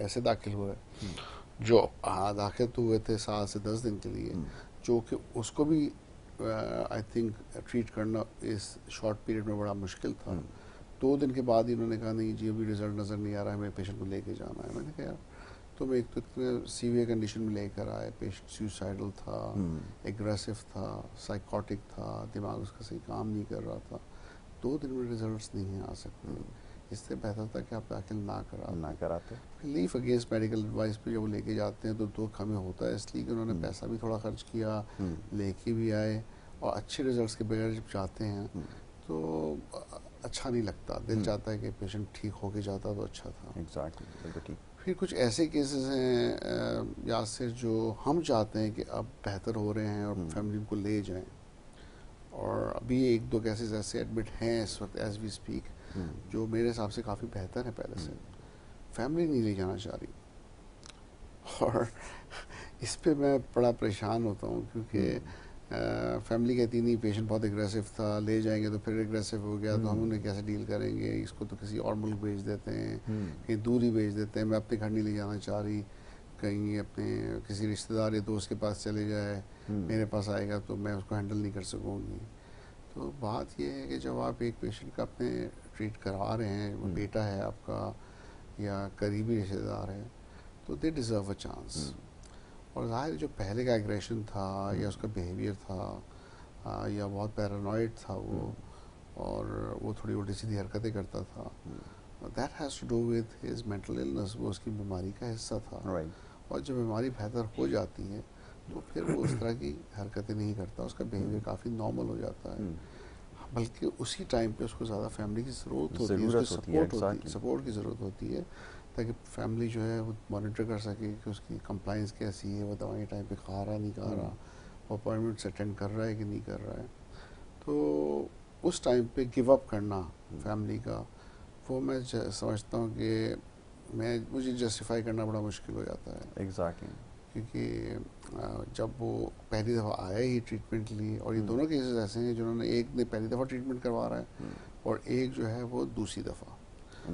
ایسے داخل ہوئے جو داخل تو ہوئے تھے 7 سے 10 دن کے لیے، جو کہ اس کو بھی آئی تھنک ٹریٹ کرنا اس شارٹ پیریڈ میں بڑا مشکل تھا. 2 دن کے بعد ہی انہوں نے کہا نہیں جی ابھی رزلٹ نظر نہیں آ رہا ہے، ہمیں پیشنٹ کو لے کے جانا ہے. میں نے کہا یار تم ایک تو اتنے سیویئر کنڈیشن میں لے کر آئے، پیشنٹ سوسائڈل تھا، ایگریسو تھا، سائیکوٹک تھا، دماغ اس کا صحیح کام نہیں کر رہا تھا، 2 دن میں ریزلٹس نہیں آ سکتے. اس سے بہتر تھا کہ آپ داخل نہ کراتے. لیف اگینسٹ میڈیکل ایڈوائس پہ جب وہ لے کے جاتے ہیں تو دکھ ہمیں ہوتا ہے، اس لیے کہ انہوں نے پیسہ بھی تھوڑا خرچ کیا، لے کے بھی آئے، اور اچھے ریزلٹس کے بغیر جب چاہتے ہیں تو اچھا نہیں لگتا. دل چاہتا ہے کہ پیشنٹ ٹھیک ہو کے جاتا تو اچھا تھا. ایگزیکٹلی. پھر کچھ ایسے کیسز ہیں یاسر جو ہم چاہتے ہیں کہ اب بہتر ہو رہے ہیں اور فیملی کو لے جائیں، اور ابھی 1-2 کیسز ایسے ایڈمٹ ہیں اس وقت ایز وی اسپیک جو میرے حساب سے کافی بہتر ہیں پہلے سے. فیملی نہیں لے جانا چاہ رہی، اور اس پہ میں بڑا پریشان ہوتا ہوں کیونکہ فیملی کہتی نہیں پیشنٹ بہت اگریسو تھا، لے جائیں گے تو پھر اگریسو ہو گیا تو ہم انہیں کیسے ڈیل کریں گے، اس کو تو کسی اور ملک بھیج دیتے ہیں، کہیں دور ہی بھیج دیتے ہیں. میں اپنے گھر نہیں لے جانا چاہ رہی، کہیں اپنے کسی رشتہ دار یا دوست کے پاس چلے جائے، میرے پاس آئے گا تو میں اس کو ہینڈل نہیں کر سکوں گی. تو بات یہ ہے کہ جب آپ ایک پیشنٹ کا اپنے ٹریٹ کروا رہے ہیں، وہ بیٹا ہے آپ کا یا قریبی رشتہ دار ہے، تو دے ڈیزرو اے چانس. اور ظاہر جو پہلے کا ایگریشن تھا یا اس کا بیہیویئر تھا یا بہت پیرانوائڈ تھا وہ، اور وہ تھوڑی الٹی سیدھی حرکتیں کرتا تھا، that has to do with his mental illness, وہ اس کی بیماری کا حصہ تھا. اور جب بیماری بہتر ہو جاتی ہے تو پھر وہ اس طرح کی حرکتیں نہیں کرتا، اس کا بیہیویئر کافی نارمل ہو جاتا ہے. بلکہ اسی ٹائم پہ اس کو زیادہ فیملی کی ضرورت ہوتی ہے، اس کی سپورٹ کی ضرورت ہوتی ہے، تاکہ فیملی جو ہے وہ مانیٹر کر سکے کہ اس کی کمپلائنس کیسی ہے، وہ دوائیں ٹائم پہ کھا رہا نہیں کھا رہا، وہ اپوائنٹمنٹس اٹینڈ کر رہا ہے کہ نہیں کر رہا ہے. تو اس ٹائم پہ گیو اپ کرنا فیملی کا، وہ میں سمجھتا ہوں کہ مجھے جسٹیفائی کرنا بڑا مشکل ہو جاتا ہے. ایگزیکٹلی. کیونکہ جب وہ پہلی دفعہ آیا ہی ٹریٹمنٹ کے لیے، اور یہ دونوں کیسز ایسے ہیں جنہوں نے، ایک نے پہلی دفعہ ٹریٹمنٹ کروا رہا ہے اور ایک جو ہے وہ دوسری دفعہ.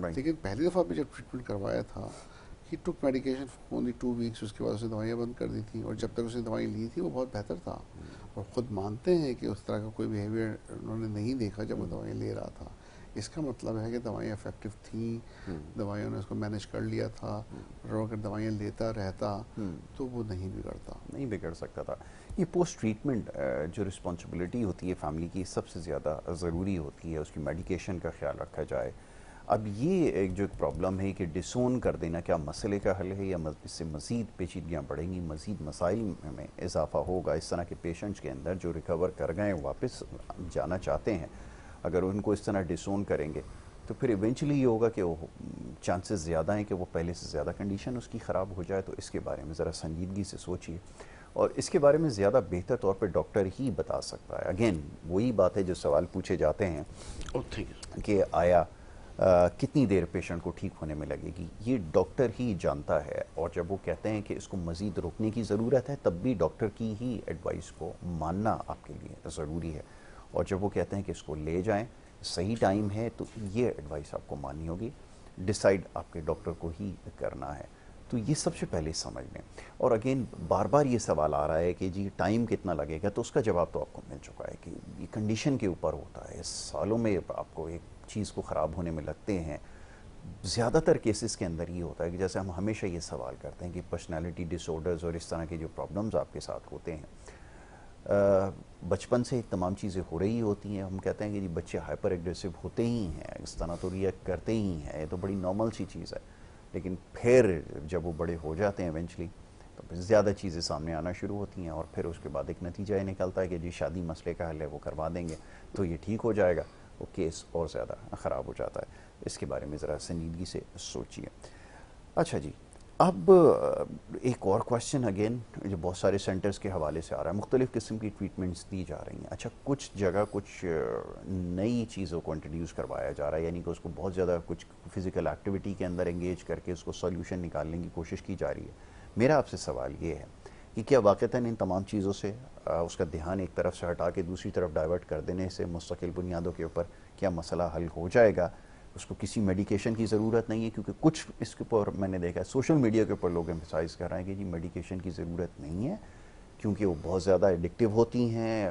لیکن پہلی دفعہ بھی جب ٹریٹمنٹ کروایا تھا ہی ٹک میڈیکیشن فار اونلی 2 ویکس، اس کے بعد اسے دوائیاں بند کر دی تھیں، اور جب تک اس نے دوائی لی تھی وہ بہت بہتر تھا، اور خود مانتے ہیں کہ اس طرح کا کوئی بیہیویئر انہوں نے نہیں دیکھا جب وہ دوائیں لے رہا تھا. اس کا مطلب ہے کہ دوائیں افیکٹو تھیں، دوائیوں نے اس کو مینیج کر لیا تھا، اور اگر دوائیاں لیتا رہتا تو وہ نہیں بگڑ سکتا تھا. یہ پوسٹ ٹریٹمنٹ جو رسپانسبلٹی ہوتی ہے فیملی کی، سب سے زیادہ ضروری ہوتی ہے، اس کی میڈیکیشن کا خیال رکھا جائے. اب یہ ایک جو پرابلم ہے کہ ڈسون کر دینا کیا مسئلے کا حل ہے، یا اس سے مزید پیچیدگیاں بڑھیں گی، مزید مسائل میں اضافہ ہوگا اس طرح کے پیشنٹس کے اندر جو ریکور کر گئے واپس جانا چاہتے ہیں. اگر ان کو اس طرح ڈسون کریں گے تو پھر ایونچولی یہ ہوگا کہ وہ چانسز زیادہ ہیں کہ وہ پہلے سے زیادہ کنڈیشن اس کی خراب ہو جائے. تو اس کے بارے میں ذرا سنجیدگی سے سوچیے، اور اس کے بارے میں زیادہ بہتر طور پہ ڈاکٹر ہی بتا سکتا ہے. اگین وہی بات ہے جو سوال پوچھے جاتے ہیں کہ آیا کتنی دیر پیشنٹ کو ٹھیک ہونے میں لگے گی، یہ ڈاکٹر ہی جانتا ہے. اور جب وہ کہتے ہیں کہ اس کو مزید روکنے کی ضرورت ہے، تب بھی ڈاکٹر کی ہی ایڈوائس کو ماننا آپ کے لیے ضروری ہے. اور جب وہ کہتے ہیں کہ اس کو لے جائیں، صحیح ٹائم ہے، تو یہ ایڈوائس آپ کو ماننی ہوگی. ڈیسائیڈ آپ کے ڈاکٹر کو ہی کرنا ہے. تو یہ سب سے پہلے سمجھ لیں. اور اگین بار بار یہ سوال آ رہا ہے کہ جی ٹائم کتنا لگے گا، تو اس کا جواب تو آپ کو مل چکا ہے کہ یہ کنڈیشن کے اوپر ہوتا ہے. سالوں میں آپ کو ایک چیز کو خراب ہونے میں لگتے ہیں. زیادہ تر کیسز کے اندر یہ ہوتا ہے کہ جیسے ہم ہمیشہ یہ سوال کرتے ہیں کہ پرسنالٹی ڈس آرڈرز اور اس طرح کے جو پرابلمز آپ کے ساتھ ہوتے ہیں، بچپن سے تمام چیزیں ہو رہی ہوتی ہیں. ہم کہتے ہیں کہ جی بچے ہائپر ایگریسو ہوتے ہی ہیں، اس طرح تو ریئیکٹ کرتے ہی ہیں، یہ تو بڑی نارمل سی چیز ہے. لیکن پھر جب وہ بڑے ہو جاتے ہیں ایونچولی، تو پھر زیادہ چیزیں سامنے آنا شروع ہوتی ہیں، اور پھر اس کے بعد ایک نتیجہ یہ نکلتا ہے کہ جی شادی مسئلے کا حل ہے، وہ کروا دیں گے تو یہ ٹھیک ہو جائے گا. وہ کیس اور زیادہ خراب ہو جاتا ہے. اس کے بارے میں ذرا سنجیدگی سے سوچیے. اچھا جی، اب ایک اور کوشچن اگین جو بہت سارے سینٹرز کے حوالے سے آ رہا ہے، مختلف قسم کی ٹریٹمنٹس دی جا رہی ہیں. اچھا کچھ جگہ کچھ نئی چیزوں کو انٹروڈیوس کروایا جا رہا ہے، یعنی کہ اس کو بہت زیادہ کچھ فزیکل ایکٹیویٹی کے اندر انگیج کر کے اس کو سولوشن نکالنے کی کوشش کی جا رہی ہے. میرا آپ سے سوال یہ ہے کہ کیا واقعتاً ان تمام چیزوں سے اس کا دھیان ایک طرف سے ہٹا کے دوسری طرف ڈائیورٹ کر دینے سے مستقل بنیادوں کے اوپر کیا مسئلہ حل ہو جائے گا؟ اس کو کسی میڈیکیشن کی ضرورت نہیں ہے، کیونکہ کچھ اس کے اوپر میں نے دیکھا ہے سوشل میڈیا کے اوپر لوگ ایمفسائز کر رہے ہیں کہ جی میڈیکیشن کی ضرورت نہیں ہے کیونکہ وہ بہت زیادہ ایڈکٹیو ہوتی ہیں،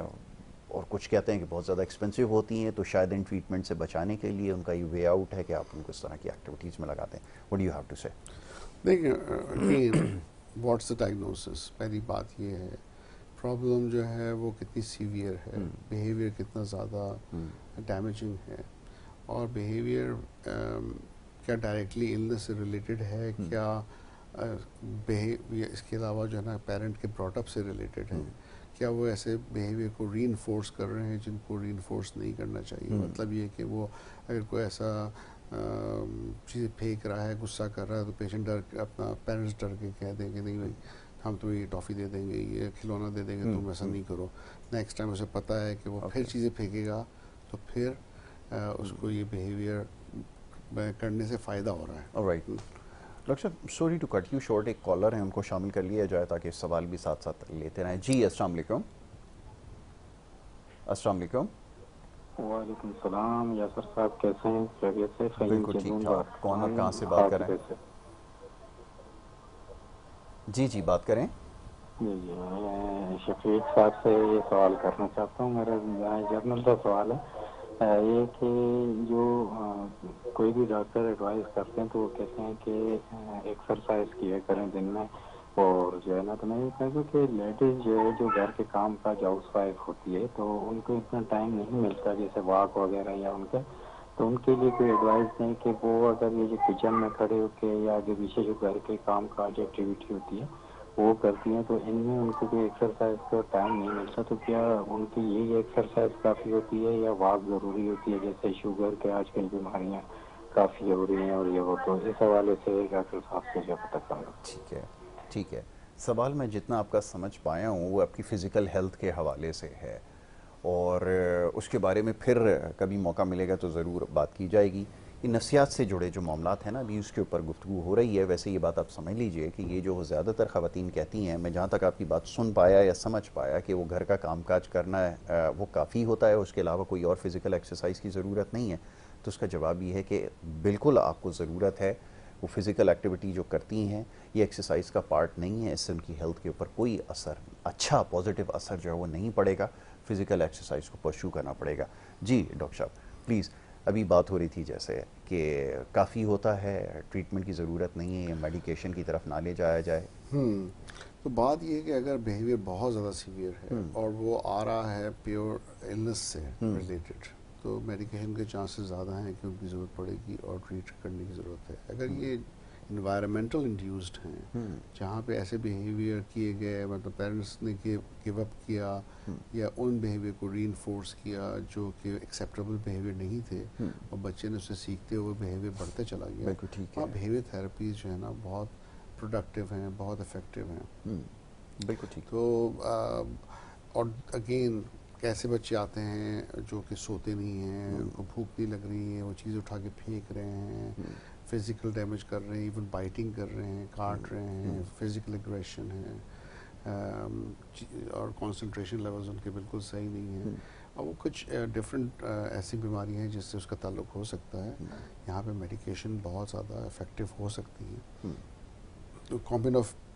اور کچھ کہتے ہیں کہ بہت زیادہ ایکسپینسو ہوتی ہیں، تو شاید ان ٹریٹمنٹ سے بچانے کے لیے ان کا یہ وے آؤٹ ہے کہ آپ ان کو اس طرح کی ایکٹیویٹیز میں لگاتے ہیں. What do you have to say? دیکھیں اگین واٹس دا ڈائگنوسس، پہلی بات یہ ہے پرابلم جو ہے وہ کتنی سیویئر ہے، بیہیویئر کتنا زیادہ ڈیمیجنگ ہے، اور بیہیویئر کیا ڈائریکٹلی النس سے ریلیٹڈ ہے، کیا اس کے علاوہ جو ہے نا پیرنٹ کے براٹ اپ سے ریلیٹڈ ہے، کیا وہ ایسے بیہیویئر کو ری انفورس کر رہے ہیں جن کو ری انفورس نہیں کرنا چاہیے. مطلب یہ کہ وہ اگر کوئی ایسا چیزیں پھینک رہا ہے، غصہ کر رہا ہے، تو پیشنٹ اپنا پیرنٹس ڈر کے کہہ دیں کہ نہیں بھائی ہم تمہیں یہ ٹافی دے دیں گے، یہ کھلونا دے دیں گے، تم ایسا نہیں کرو. نیکسٹ ٹائم اسے پتہ ہے کہ وہ پھر چیزیں پھینکے گا تو پھر اس کو یہ بیہیویئر کرنے سے فائدہ ہو رہا ہے. رائٹ. ڈاکٹر صاحب sorry to cut you short, ایک کالر ہیں ان کو شامل کر لیا جائے تاکہ سوال بھی ساتھ ساتھ لیتے رہیں. جی السلام علیکم. السلام علیکم. وعلیکم السلام. یاسر صاحب کیسے ہیں؟ خیریت سے؟ بالکل ٹھیک ٹھاک. کون اور کہاں سے بات کر رہے ہیں؟ جی بات کریں. جی میں شفیق صاحب سے یہ سوال کرنا چاہتا ہوں. میرا جنرل کا سوال ہے یہ کہ جو کوئی بھی ڈاکٹر ایڈوائز کرتے ہیں تو وہ کہتے ہیں کہ ایکسرسائز کیا کریں دن میں، اور جو ہے نا تو میں یہ کہوں کہ لیڈیز جو ہے جو گھر کے کام کا جو ہاؤس وائف ہوتی ہے تو ان کو اتنا ٹائم نہیں ملتا جیسے واک وغیرہ یا ان کے، تو ان کے لیے کوئی ایڈوائز نہیں کہ وہ اگر یہ جو کچن میں کھڑے ہو کے یا آگے پیچھے جو گھر کے کام کا جو ایکٹیویٹی ہوتی ہے وہ کرتی ہیں تو ان میں ان کو کوئی ایکسرسائز کا ٹائم نہیں ملتا، تو کیا ان کی یہی ایکسرسائز کافی ہوتی ہے یا واک ضروری ہوتی ہے؟ جیسے شوگر کے آج کل بیماریاں کافی ہو رہی ہیں اور یہ وہ، تو اس حوالے سے ڈاکٹر صاحب سے جو پتہ کرنا. ٹھیک ہے. سوال میں جتنا آپ کا سمجھ پایا ہوں وہ آپ کی فزیکل ہیلتھ کے حوالے سے ہے، اور اس کے بارے میں پھر کبھی موقع ملے گا تو ضرور بات کی جائے گی. یہ نفسیات سے جڑے جو معاملات ہیں نا ابھی اس کے اوپر گفتگو ہو رہی ہے. ویسے یہ بات آپ سمجھ لیجئے کہ یہ جو زیادہ تر خواتین کہتی ہیں، میں جہاں تک آپ کی بات سن پایا یا سمجھ پایا کہ وہ گھر کا کام کاج کرنا ہے وہ کافی ہوتا ہے، اس کے علاوہ کوئی اور فزیکل ایکسرسائز کی ضرورت نہیں ہے، تو اس کا جواب یہ ہے کہ بالکل آپ کو ضرورت ہے. وہ فزیکل ایکٹیویٹی جو کرتی ہیں یہ ایکسرسائز کا پارٹ نہیں ہے، اس سے ان کی ہیلتھ کے اوپر کوئی اثر، اچھا پازیٹیو اثر جو ہے وہ نہیں پڑے گا. فزیکل ایکسرسائز کو پرسو کرنا پڑے گا. جی ڈاکٹر صاحب پلیز. ابھی بات ہو رہی تھی جیسے کہ کافی ہوتا ہے، ٹریٹمنٹ کی ضرورت نہیں ہے، میڈیکیشن کی طرف نہ لے جایا جائے. تو بات یہ ہے کہ اگر بیہیویئر بہت زیادہ سیویئر ہے اور وہ آ رہا ہے پیور النس سے ریلیٹڈ، تو میڈیکیشن کے چانسز زیادہ ہیں کہ ان کی ضرورت پڑے گی اور ٹریٹ کرنے کی ضرورت ہے. اگر یہ انوائرمنٹل انڈیوسڈ ہیں جہاں پہ ایسے بیہیویئر کیے گئے، مطلب پیرنٹس نے گیو اپ کیا یا ان بیہیویئر کو ری انفورس کیا جو کہ ایکسیپٹیبل بیہیویئر نہیں تھے، اور بچے نے اسے سیکھتے ہوئے بیہیویئر بڑھتے چلا گیا، ہاں بیہیویئر تھراپیز جو ہے نا بہت پروڈکٹیو ہیں، بہت افیکٹو ہیں. بالکل ٹھیک. تو اور اگین کیسے بچے آتے ہیں جو کہ سوتے نہیں ہیں، ان کو بھوک نہیں لگ رہی ہے، وہ چیز اٹھا کے پھینک رہے ہیں، فزیکل ڈیمیج کر رہے ہیں، ایون بائٹنگ کر رہے ہیں، کاٹ رہے ہیں، فزیکل اگریشن ہے، اور کنسنٹریشن لیولز ان کے بالکل صحیح نہیں ہیں، اور وہ کچھ ڈفرینٹ ایسی بیماری ہیں جس سے اس کا تعلق ہو سکتا ہے. یہاں پہ میڈیکیشن بہت زیادہ افیکٹو ہو سکتی ہے، تو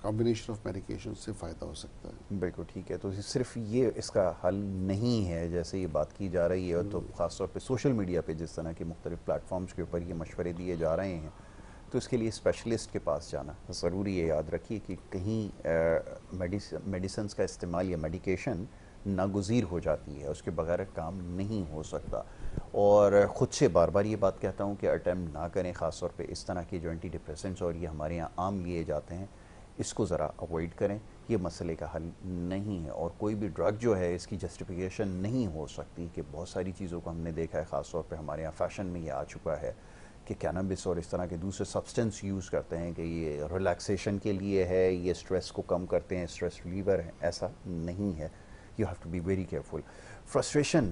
کمبینیشن آف میڈیکیشن سے فائدہ ہو سکتا ہے. بالکل ٹھیک ہے. تو صرف یہ اس کا حل نہیں ہے جیسے یہ بات کی جا رہی ہے، تو خاص طور پہ سوشل میڈیا پہ جس طرح کے مختلف پلیٹ فارمز کے اوپر یہ مشورے دیے جا رہے ہیں، تو اس کے لیے اسپیشلسٹ کے پاس جانا ضروری ہے. یاد رکھیے کہ کہیں میڈیسنز کا استعمال یا میڈیکیشن ناگزیر ہو جاتی ہے، اس کے بغیر کام نہیں ہو سکتا. اور خود سے بار بار یہ بات کہتا ہوں کہ اٹیمپٹ نہ کریں، خاص طور پہ اس طرح کے جو اینٹی ڈپریسنٹس اور یہ ہمارے یہاں عام لیے جاتے ہیں، اس کو ذرا اوائڈ کریں. یہ مسئلے کا حل نہیں ہے، اور کوئی بھی ڈرگ جو ہے اس کی جسٹیفیکیشن نہیں ہو سکتی. کہ بہت ساری چیزوں کو ہم نے دیکھا ہے، خاص طور پہ ہمارے یہاں فیشن میں یہ آ چکا ہے کہ کینابس اور اس طرح کے دوسرے سبسٹنس یوز کرتے ہیں کہ یہ ریلیکسیشن کے لیے ہے، یہ اسٹریس کو کم کرتے ہیں، اسٹریس ریلیور ہے. ایسا نہیں ہے. You have to be very careful. Frustration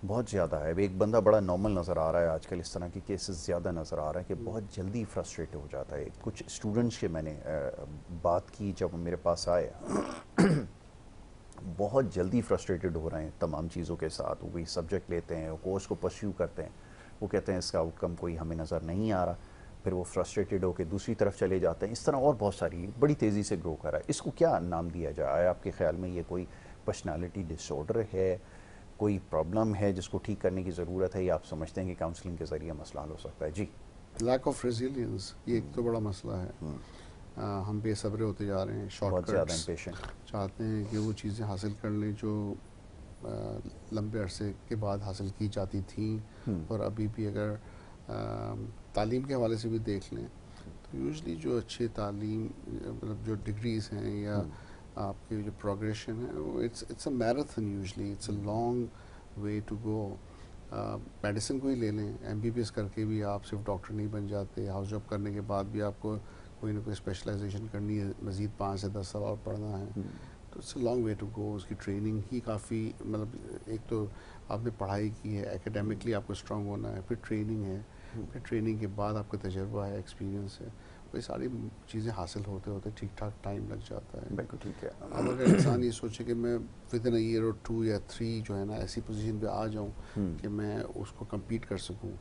بہت زیادہ ہے. ایک بندہ بڑا نارمل نظر آ رہا ہے آج کل، اس طرح کے کیسز زیادہ نظر آ رہا ہے کہ بہت جلدی فرسٹریٹ ہو جاتا ہے. کچھ اسٹوڈنٹس کے میں نے بات کی جب میرے پاس آئے، بہت جلدی فرسٹریٹڈ ہو رہے ہیں تمام چیزوں کے ساتھ. وہ کوئی سبجیکٹ لیتے ہیں، کورس کو پرسیو کرتے ہیں، وہ کہتے ہیں اس کا آؤٹ کم کوئی ہمیں نظر نہیں آ رہا، پھر وہ فرسٹریٹڈ ہو کے دوسری طرف چلے جاتے ہیں. اس طرح اور بہت ساری بڑی تیزی سے گرو کر رہا ہے. اس کو کیا نام دیا جائے آپ کے خیال میں؟ یہ کوئی پرسنالٹی ڈس آرڈر ہے، کوئی پرابلم ہے جس کو ٹھیک کرنے کی ضرورت ہے، یا آپ سمجھتے ہیں کہ کاؤنسلنگ کے ذریعے مسئلہ حل ہو سکتا ہے؟ جی. لیک آف ریزیلینس، یہ ایک تو بڑا مسئلہ ہے. ہم بے صبرے ہوتے جا رہے ہیں، شارٹ بہت زیادہ کٹس امپیشنٹ. چاہتے ہیں کہ وہ چیزیں حاصل کر لیں جو لمبے عرصے کے بعد حاصل کی جاتی تھیں. اور ابھی بھی اگر تعلیم کے حوالے سے بھی دیکھ لیں تو یوزلی جو اچھے تعلیم مطلب جو ڈگریز ہیں یا آپ کی جو پروگریشن ہے وہ it's a marathon, usually it's a long way to go. Medicine کو ہی لے لیں، ایم بی بی ایس کر کے بھی آپ صرف ڈاکٹر نہیں بن جاتے. ہاؤس جاب کرنے کے بعد بھی آپ کو کوئی نہ کوئی اسپیشلائزیشن کرنی ہے، مزید 5 سے 10 سال اور پڑھنا ہے. تو it's a long way to go. اس کی ٹریننگ ہی کافی، مطلب ایک تو آپ نے پڑھائی کی ہے، اکیڈیمکلی آپ کو اسٹرانگ ہونا ہے، پھر ٹریننگ ہے، پھر ٹریننگ کے بعد آپ کا تجربہ ہے، ایکسپیرینس ہے. وہ ساری چیزیں حاصل ہوتے ہوتے ٹھیک ٹھاک ٹائم لگ جاتا ہے. بالکل ٹھیک ہے. اب اگر انسان یہ سوچے کہ میں ود ان اے ایئر اور 2 یا 3 جو ہے نا ایسی پوزیشن پہ آ جاؤں کہ میں اس کو کمپیٹ کر سکوں،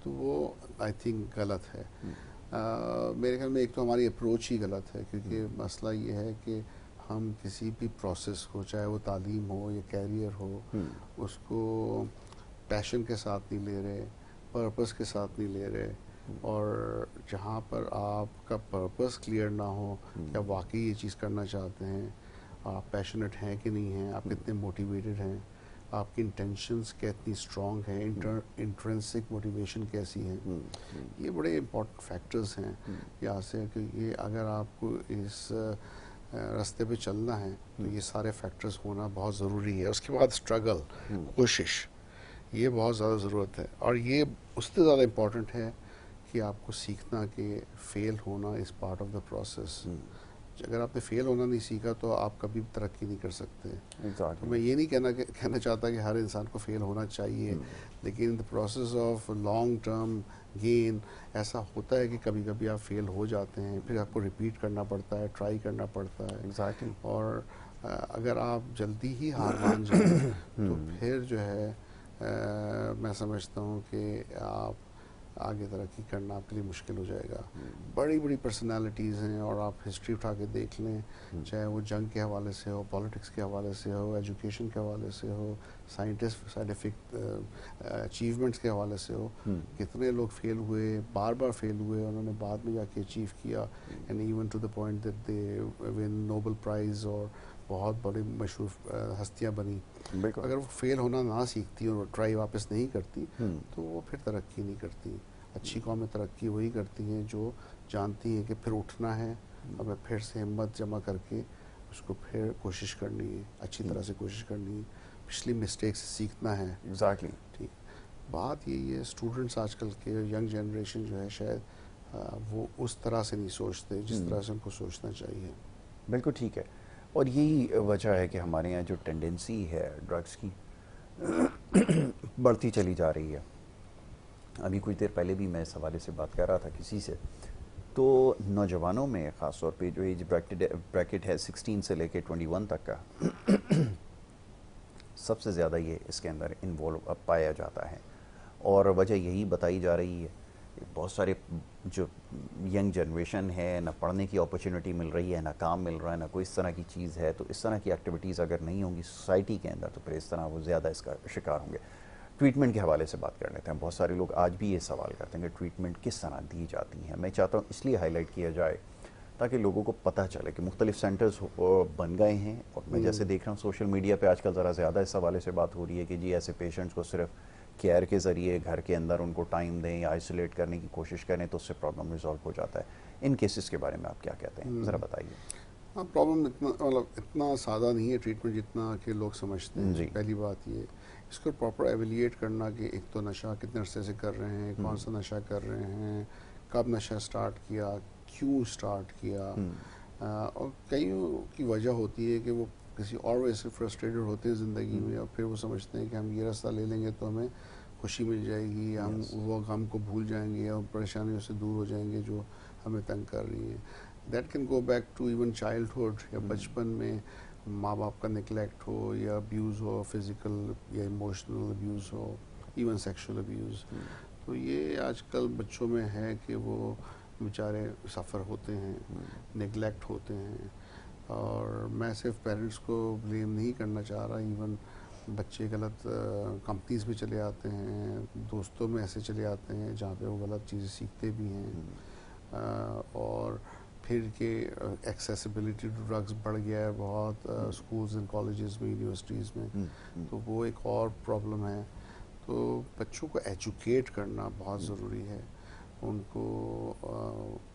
تو وہ آئی تھنک غلط ہے. میرے خیال میں ایک تو ہماری اپروچ ہی غلط ہے، کیونکہ مسئلہ یہ ہے کہ ہم کسی بھی پروسیس کو، چاہے وہ تعلیم ہو یا کیریئر ہو، اس کو پیشن کے ساتھ نہیں لے رہے، پرپس کے ساتھ نہیں لے رہے. اور جہاں پر آپ کا پرپس کلیئر نہ ہو کہ آپ واقعی یہ چیز کرنا چاہتے ہیں، آپ پیشنیٹ ہیں کہ نہیں ہیں، آپ کتنے موٹیویٹڈ ہیں، آپ کی انٹینشنز کتنی اسٹرانگ ہیں، انٹرنسک موٹیویشن کیسی ہے، یہ بڑے امپورٹنٹ فیکٹرز ہیں. یہاں سے کہ یہ اگر آپ کو اس راستے پہ چلنا ہے تو یہ سارے فیکٹرز ہونا بہت ضروری ہے. اس کے بعد اسٹرگل، کوشش، یہ بہت زیادہ ضرورت ہے. اور یہ اس سے زیادہ امپورٹنٹ ہے کہ آپ کو سیکھنا کہ فیل ہونا is part of the process. اگر آپ نے فیل ہونا نہیں سیکھا تو آپ کبھی ترقی نہیں کر سکتے. تو میں یہ نہیں کہنا چاہتا کہ ہر انسان کو فیل ہونا چاہیے، لیکن the process of long term gain ایسا ہوتا ہے کہ کبھی کبھی آپ فیل ہو جاتے ہیں، پھر آپ کو ریپیٹ کرنا پڑتا ہے، ٹرائی کرنا پڑتا ہے. اور اگر آپ جلدی ہی ہار مان جائیں تو پھر جو ہے میں سمجھتا ہوں کہ آپ آگے ترقی کرنا آپ کے لیے مشکل ہو جائے گا. بڑی بڑی پرسنالٹیز ہیں، اور آپ ہسٹری اٹھا کے دیکھ لیں، چاہے وہ جنگ کے حوالے سے ہو، پالیٹکس کے حوالے سے ہو، ایجوکیشن کے حوالے سے ہو، سائنٹیفک اچیومنٹس کے حوالے سے ہو، کتنے لوگ فیل ہوئے، بار بار فیل ہوئے، انہوں نے بعد میں جا کے اچیو کیا، and even to the point that they won Nobel prize, اور بہت بڑی مشہور ہستیاں بنی. اگر وہ فیل ہونا نہ سیکھتی اور ٹرائی واپس نہیں کرتی تو وہ پھر ترقی نہیں کرتی. اچھی قومیں ترقی وہی کرتی ہیں جو جانتی ہیں کہ پھر اٹھنا ہے، ہمیں پھر سے ہمت جمع کر کے اس کو پھر کوشش کرنی ہے، اچھی طرح سے کوشش کرنی ہے، پچھلی مسٹیک سے سیکھنا ہے. ٹھیک. بات یہی ہے، اسٹوڈنٹس آج کل کے ینگ جنریشن جو ہے شاید وہ اس طرح سے نہیں سوچتے جس طرح سے ان کو سوچنا چاہیے. بالکل ٹھیک ہے. اور یہی وجہ ہے کہ ہمارے یہاں جو ٹینڈنسی ہے ڈرگس کی بڑھتی چلی جا رہی ہے. ابھی کچھ دیر پہلے بھی میں اس حوالے سے بات کر رہا تھا کسی سے، تو نوجوانوں میں خاص طور پہ جو ایج بریکٹ ہے 16 سے لے کے 21 تک کا، سب سے زیادہ یہ اس کے اندر انوالو پایا جاتا ہے. اور وجہ یہی بتائی جا رہی ہے کہ بہت سارے جو ینگ جنریشن ہے، نہ پڑھنے کی اپرچونٹی مل رہی ہے، نہ کام مل رہا ہے، نہ کوئی اس طرح کی چیز ہے. تو اس طرح کی ایکٹیویٹیز اگر نہیں ہوں گی سوسائٹی کے اندر تو پھر اس طرح وہ زیادہ اس کا شکار ہوں گے. ٹریٹمنٹ کے حوالے سے بات کر لیتے ہیں. بہت سارے لوگ آج بھی یہ سوال کرتے ہیں کہ ٹریٹمنٹ کس طرح دی جاتی ہیں. میں چاہتا ہوں اس لیے ہائی لائٹ کیا جائے تاکہ لوگوں کو پتہ چلے کہ مختلف سینٹرز بن گئے ہیں. اور میں جیسے دیکھ رہا ہوں سوشل میڈیا پہ آج کل ذرا زیادہ اس حوالے سے بات ہو رہی ہے کہ جی ایسے پیشنٹس کو صرف کیئر کے ذریعے گھر کے اندر ان کو ٹائم دیں یا آئسولیٹ کرنے کی کوشش کریں تو اس سے پرابلم ریزالو ہو جاتا ہے. ان کیسز کے بارے میں آپ کیا کہتے ہیں، ذرا بتائیے. ہاں، پرابلم اتنا سادہ نہیں ہے ٹریٹمنٹ جتنا کہ لوگ سمجھتے ہیں. پہلی بات یہ اس کو پراپر ایویلیٹ کرنا کہ ایک تو نشہ کتنے عرصے سے کر رہے ہیں، کون سا نشہ کر رہے ہیں، کب نشہ سٹارٹ کیا، کیوں سٹارٹ کیا. اور کئیوں کی وجہ ہوتی ہے کہ وہ کسی اور وجہ سے فرسٹریٹڈ ہوتے ہیں زندگی میں، اور پھر وہ سمجھتے ہیں کہ ہم یہ راستہ لے لیں گے تو ہمیں خوشی مل جائے گی، ہم وہ غم کو بھول جائیں گے اور پریشانیوں سے دور ہو جائیں گے جو ہمیں تنگ کر رہی ہیں. That can go back to even childhood, یا بچپن میں ماں باپ کا نگلیکٹ ہو یا ابیوز ہو، فزیکل یا ایموشنل ابیوز ہو، ایون سیکشول ابیوز. تو یہ آج کل بچوں میں ہے کہ وہ بیچارے سفر ہوتے ہیں, نگلیکٹ ہوتے ہیں, اور میں صرف پیرنٹس کو بلیم نہیں کرنا چاہ رہا, ایون بچے غلط کمپنیز میں چلے آتے ہیں, دوستوں میں ایسے چلے آتے ہیں جہاں پہ وہ غلط چیزیں سیکھتے بھی ہیں, اور پھر کہ ایکسیسیبلٹی ٹو ڈرگس بڑھ گیا ہے بہت اسکولز اینڈ کالجز میں, یونیورسٹیز میں, تو وہ ایک اور پرابلم ہے. تو بچوں کو ایجوکیٹ کرنا بہت ضروری ہے, ان کو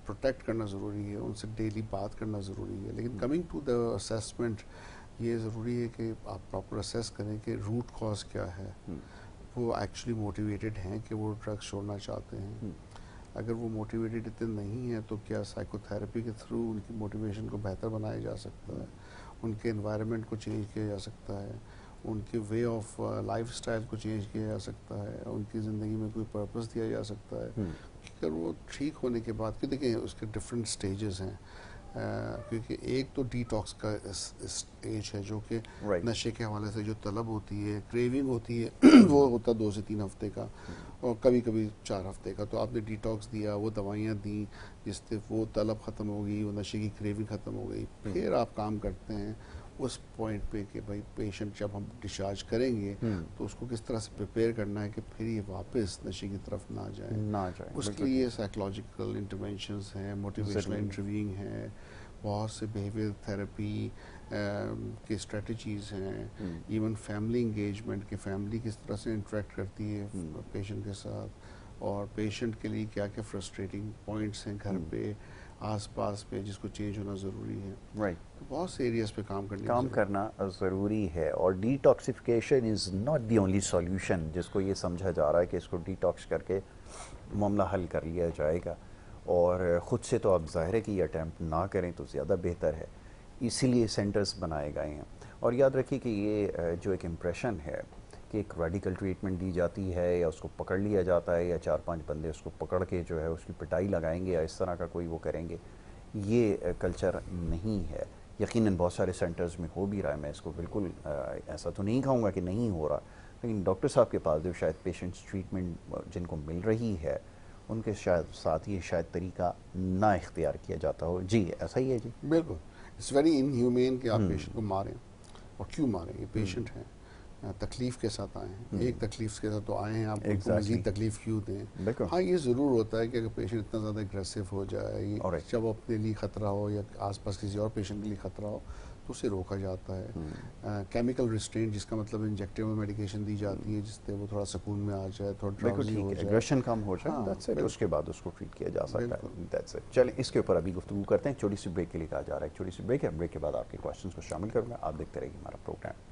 پروٹیکٹ کرنا ضروری ہے, ان سے ڈیلی بات کرنا ضروری ہے. لیکن کمنگ ٹو دا اسیسمنٹ, یہ ضروری ہے کہ آپ پراپر اسیس کریں کہ روٹ کاز کیا ہے, وہ ایکچولی موٹیویٹڈ ہیں کہ وہ ڈرگس چھوڑنا چاہتے ہیں. اگر وہ موٹیویٹڈ اتنے نہیں ہیں تو کیا سائیکو تھراپی کے تھرو ان کی موٹیویشن کو بہتر بنایا جا سکتا ہے, ان کے انوائرمنٹ کو چینج کیا جا سکتا ہے, ان کے وے آف لائف اسٹائل کو چینج کیا جا سکتا ہے, ان کی زندگی میں کوئی پرپس دیا جا سکتا ہے. اگر وہ ٹھیک ہونے کے بعد, کہ دیکھیں اس کے ڈفرینٹ سٹیجز ہیں, کیونکہ ایک تو ڈی ٹاکس کا اسٹیج ہے جو کہ نشے کے حوالے سے جو طلب ہوتی ہے, کریونگ ہوتی ہے, وہ ہوتا 2 سے 3 ہفتے کا اور کبھی کبھی 4 ہفتے کا. تو آپ نے ڈی ٹاکس دیا, وہ دوائیاں دیں جس سے وہ طلب ختم ہو گئی, وہ نشے کی کریونگ ختم ہو گئی. پھر آپ کام کرتے ہیں اس پوائنٹ پہ کہ بھائی پیشنٹ جب ہم ڈسچارج کریں گے تو اس کو کس طرح سے پریپیئر کرنا ہے کہ پھر یہ واپس نشے کی طرف نہ جائیں. اس کے لیے سائیکولوجیکل انٹرونشنز ہیں, موٹیویشنل انٹرویوئنگ ہے, بہت سے بیہیویئر تھراپی کے اسٹریٹجیز ہیں, ایون فیملی انگیجمنٹ کہ فیملی کس طرح سے انٹریکٹ کرتی ہے پیشنٹ کے ساتھ, اور پیشنٹ کے لیے کیا کیا فرسٹریٹنگ پوائنٹس ہیں گھر پہ آس پاس پہ جس کو چینج ہونا ضروری ہے. تو بہت سے ایریاز پہ کام کرنا ضروری ہے. اور D toxification is not the only solution, جس کو یہ سمجھا جا رہا ہے کہ اس کو ڈی ٹاکس کر کے معاملہ حل کر لیا جائے گا, اور خود سے تو آپ ظاہر ہے کہ یہ اٹیمپٹ نہ کریں تو زیادہ بہتر ہے. اسی لیے سینٹرز بنائے گئے ہیں. اور یاد رکھیے کہ یہ جو ایک امپریشن ہے کہ ایک ریڈیکل ٹریٹمنٹ دی جاتی ہے یا اس کو پکڑ لیا جاتا ہے یا 4-5 بندے اس کو پکڑ کے جو ہے اس کی پٹائی لگائیں گے یا اس طرح کا کوئی وہ کریں گے, یہ کلچر نہیں ہے. یقیناً بہت سارے سینٹرز میں ہو بھی رہا ہے, میں اس کو بالکل ایسا تو نہیں کہوں گا کہ نہیں ہو رہا, لیکن ڈاکٹر صاحب کے پاس جو شاید پیشنٹس ٹریٹمنٹ جن کو مل رہی ہے ان کے ساتھ یہ شاید طریقہ نہ اختیار کیا جاتا ہو. جی ایسا ہی ہے. جی بالکل, اٹس ویری ان ہیومین کہ آپ پیشنٹ کو ماریں. اور کیوں ماریں؟ یہ پیشنٹ ہیں, تکلیف کے ساتھ آئے ہیں, ایک تکلیف کے ساتھ تو آئے ہیں, آپ کو مزید تکلیف کیوں دیں؟ ہاں یہ ضرور ہوتا ہے کہ اگر پیشنٹ اتنا زیادہ اگریسو ہو جائے, جب اپنے لیے خطرہ ہو یا آس پاس کسی اور پیشنٹ کے لیے خطرہ ہو تو اسے روکا جاتا ہے. کیمیکل ریسٹرینٹ جس کا مطلب انجیکٹیبل میڈیکیشن دی جاتی ہے جس سے وہ تھوڑا سکون میں آ جائے, تھوڑا ڈراؤزی ہو جائے, ایگریشن کم ہو جائے, اس کے بعد اس کو ٹریٹ کیا جا سکتا ہے. چلیں اس کے اوپر ابھی گفتگو کرتے ہیں. چھوٹی سی بریک کے لیے کہا جا رہا ہے, چھوٹی سی بریک ہے, بریک کے بعد آپ کے کوشچنس کو شامل کروں گا. آپ دیکھتے رہیے ہمارا پروگرام.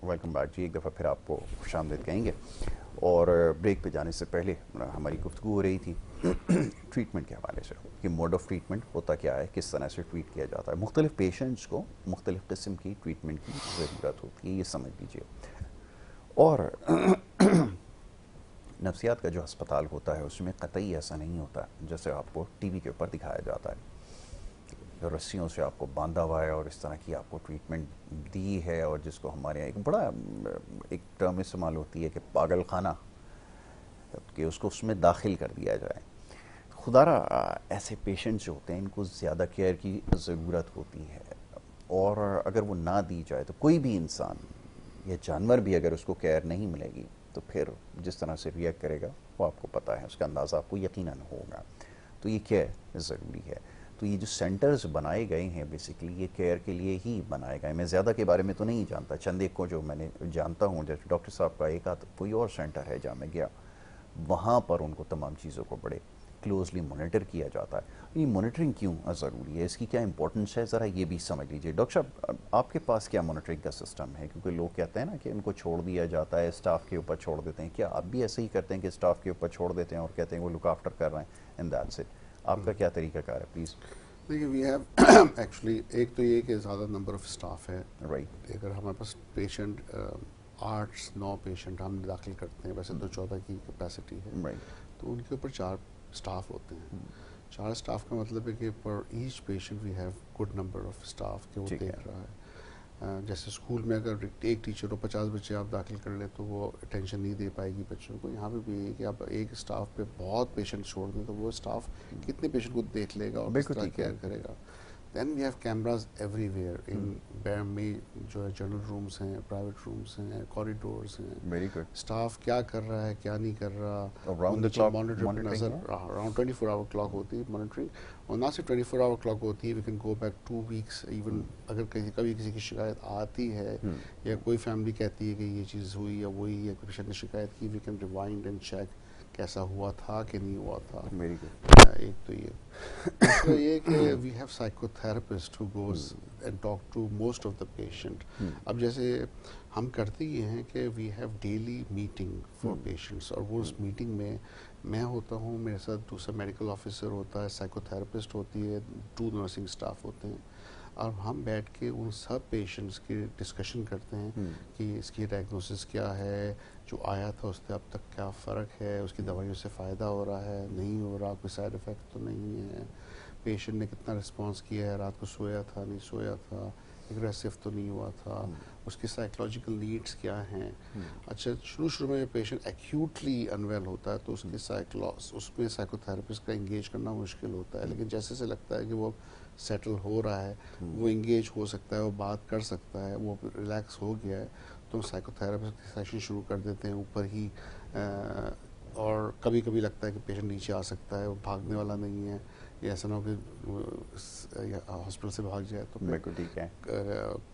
Welcome back. جی ایک دفعہ پھر آپ کو خوش آمدید کہیں گے. اور بریک پہ جانے سے پہلے ہماری گفتگو ہو رہی تھی ٹریٹمنٹ کے حوالے سے کہ موڈ آف ٹریٹمنٹ ہوتا کیا ہے, کس طرح سے ٹریٹ کیا جاتا ہے. مختلف پیشنٹس کو مختلف قسم کی ٹریٹمنٹ کی ضرورت ہوتی ہے, یہ سمجھ لیجیے. اور نفسیات کا جو ہسپتال ہوتا ہے اس میں قطعی ایسا نہیں ہوتا جیسے آپ کو ٹی وی کے اوپر دکھایا جاتا ہے, رسیوں سے آپ کو باندھا ہوا ہے اور اس طرح کی آپ کو ٹریٹمنٹ دی ہے, اور جس کو ہمارے یہاں ایک بڑا ایک ٹرم استعمال ہوتی ہے کہ پاگل خانہ, کہ اس کو اس میں داخل کر دیا جائے. خدا را ایسے پیشنٹس جو ہوتے ہیں ان کو زیادہ کیئر کی ضرورت ہوتی ہے, اور اگر وہ نہ دی جائے تو کوئی بھی انسان یا جانور بھی اگر اس کو کیئر نہیں ملے گی تو پھر جس طرح سے ریئیکٹ کرے گا وہ آپ کو پتہ ہے, اس کا اندازہ آپ کو یقیناً ہوگا. تو یہ کیئر ضروری ہے. تو یہ جو سینٹرز بنائے گئے ہیں بیسیکلی یہ کیئر کے لیے ہی بنائے گئے. میں زیادہ کے بارے میں تو نہیں جانتا, چند ایک کو جو میں نے جانتا ہوں, جیسے ڈاکٹر صاحب کا ایک کوئی اور سینٹر ہے جہاں میں گیا, وہاں پر ان کو تمام چیزوں کو بڑے کلوزلی مانیٹر کیا جاتا ہے. یہ مانیٹرنگ کیوں ضروری ہے, اس کی کیا امپورٹنس ہے, ذرا یہ بھی سمجھ لیجیے. ڈاکٹر صاحب آپ کے پاس کیا مانیٹرنگ کا سسٹم ہے, کیونکہ لوگ کہتے ہیں نا کہ ان کو چھوڑ دیا جاتا ہے, اسٹاف کے اوپر چھوڑ دیتے ہیں, کیا آپ بھی ایسے ہی کرتے ہیں کہ اسٹاف کے اوپر چھوڑ دیتے ہیں اور کہتے ہیں وہ لک آفٹر کر رہے ہیں اینڈ دیٹس اٹ؟ آپ کا کیا طریقہ کار ہے پلیز؟ دیکھیے وی ہیو ایکچولی ایک تو یہ کہ زیادہ نمبر آف اسٹاف ہے, رائٹ. اگر ہمارے پاس پیشنٹ 8-9 پیشنٹ ہم داخل کرتے ہیں, ویسے تو 14 کی کیپیسٹی ہے, تو ان کے اوپر 4 اسٹاف ہوتے ہیں. 4 اسٹاف کا مطلب ہے کہ per each patient we have good number of staff کہ وہ دیکھ رہا ہے. جیسے اسکول میں اگر ایک ٹیچر ہو 50 بچے آپ داخل کر لیں تو وہ اٹینشن نہیں دے پائے گی بچوں کو. یہاں پہ بھی یہ کہ آپ ایک اسٹاف پہ بہت پیشنٹ چھوڑ دیں تو وہ اسٹاف کتنے پیشنٹ کو دیکھ لے گا اور کس طرح کیئر کرے گا. Then we have cameras everywhere in بیم میں, جو ہے جنرل رومس ہیں, پرائیویٹ رومس ہیں, کوریڈورس ہیں. Very good. اسٹاف کیا کر رہا ہے کیا نہیں کر رہا, مانیٹرنگ اراؤنڈ 24 آور کلاک ہوتی ہے مانیٹرنگ. اور نہ صرف 24 آور کلاک ہوتی ہے, we can go back 2 weeks even. اگر کبھی کسی کی شکایت آتی ہے یا کوئی فیملی کہتی ہے کہ یہ چیز ہوئی یا وہی, یا کوئی پیشنٹ نے شکایت کی, we can rewind and check کیسا ہوا تھا کہ نہیں ہوا تھا. Very good. ایک تو یہ. دوسرا یہ کہ we have psychotherapist who goes and talk to most of the patient. اب جیسے ہم کرتے یہ ہیں کہ we have daily meeting for patients, اور وہ اس میٹنگ میں ہوتا ہوں, میرے ساتھ دوسرا میڈیکل آفیسر ہوتا ہے, سائیکو تھراپسٹ ہوتی ہے, 2 نرسنگ اسٹاف ہوتے ہیں, اور ہم بیٹھ کے ان سب پیشنٹس کی ڈسکشن کرتے ہیں کہ اس کی ڈائگنوسس کیا ہے, جو آیا تھا اس سے اب تک کیا فرق ہے, اس کی دوائیوں سے فائدہ ہو رہا ہے نہیں ہو رہا, کوئی سائڈ افیکٹ تو نہیں ہے, پیشنٹ نے کتنا رسپانس کیا ہے, رات کو سویا تھا نہیں سویا تھا, اگریسو تو نہیں ہوا تھا, اس کی سائیکولوجیکل نیڈس کیا ہیں. اچھا شروع میں پیشنٹ ایکیوٹلی انویل ہوتا ہے تو اس میں سائیکو تھراپسٹ کا انگیج کرنا مشکل ہوتا ہے, لیکن جیسے سے لگتا ہے کہ وہ سیٹل ہو رہا ہے, وہ انگیج ہو سکتا ہے, وہ بات کر سکتا ہے, وہ ریلیکس ہو گیا ہے, تو ہم سائیکو تھراپسٹ کی سیشن شروع کر دیتے ہیں اوپر ہی. اور کبھی کبھی لگتا ہے کہ پیشنٹ نیچے آ سکتا ہے, وہ بھاگنے والا نہیں ہے, یا ایسا نہ ہو کہ ہاسپٹل سے بھاگ جائے, تو ٹھیک ہے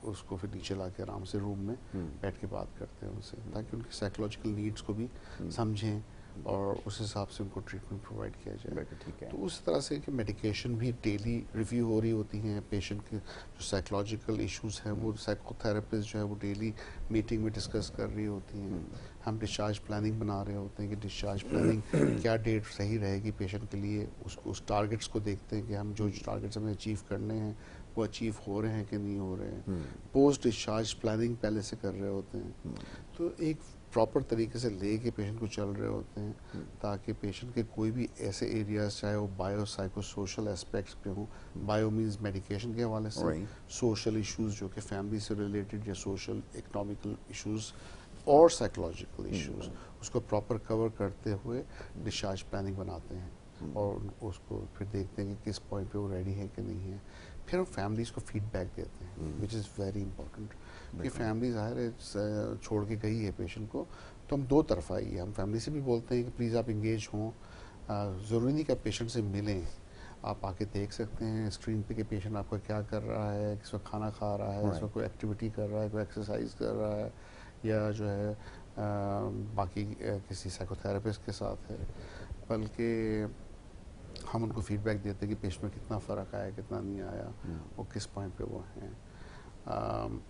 اس کو پھر نیچے لا کے آرام سے روم میں بیٹھ کے بات کرتے ہیں ان سے, تاکہ ان کی سائیکولوجیکل نیڈس کو بھی سمجھیں اور اس حساب سے ان کو ٹریٹمنٹ پرووائڈ کیا جائے. تو اس طرح سے کہ میڈیکیشن بھی ڈیلی ریویو ہو رہی ہوتی ہیں, پیشنٹ کے جو سائیکولوجیکل ایشوز ہیں وہ سائیکو تھراپسٹ جو ہے وہ ڈیلی میٹنگ میں ڈسکس کر رہی ہوتی ہیں. ہم ڈسچارج پلاننگ بنا رہے ہوتے ہیں کہ ڈسچارج پلاننگ کیا ڈیٹ صحیح رہے گی پیشنٹ کے لیے, اس ٹارگیٹس کو دیکھتے ہیں کہ ہم جو ٹارگیٹس ہمیں اچیو کرنے ہیں وہ اچیو ہو رہے ہیں کہ نہیں ہو رہے ہیں. پوسٹ ڈسچارج پلاننگ پہلے سے کر رہے ہوتے ہیں, تو ایک پراپر طریقے سے لے کے پیشنٹ کو چل رہے ہوتے ہیں, تاکہ پیشنٹ کے کوئی بھی ایسے ایریاز, چاہے وہ بایو سائیکو سوشل اسپیکٹس پہ ہوں, بایو مینز میڈیکیشن کے حوالے سے, سوشل ایشوز جو کہ فیملی سے ریلیٹڈ یا سوشل اکنامیکل ایشوز اور سائیکولوجیکل ایشوز, اس کو پراپر کور کرتے ہوئے ڈسچارج پلاننگ بناتے ہیں, اور اس کو پھر دیکھتے ہیں کہ کس پوائنٹ پہ وہ ریڈی ہے کہ نہیں ہے. پھر ہم فیملیز کو فیڈ بیک دیتے ہیں, وچ از ویری امپورٹنٹ, کہ فیملی ظاہر ہے چھوڑ کے گئی ہے پیشنٹ کو, تو ہم 2 طرف آئی ہے, ہم فیملی سے بھی بولتے ہیں کہ پلیز آپ انگیج ہوں, ضروری نہیں کہ آپ پیشنٹ سے ملیں, آپ آ کے دیکھ سکتے ہیں اسکرین پہ کہ پیشنٹ آپ کا کیا کر رہا ہے, کس وقت کھانا کھا رہا ہے, اس وقت کوئی ایکٹیویٹی کر رہا ہے, کوئی ایکسرسائز کر رہا ہے, یا جو ہے باقی کسی سائیکو تھراپسٹ کے ساتھ ہے. بلکہ ہم ان کو فیڈ بیک دیتے ہیں کہ پیشنٹ میں کتنا فرق آیا, کتنا نہیں آیا, اور کس پوائنٹ پہ وہ ہیں.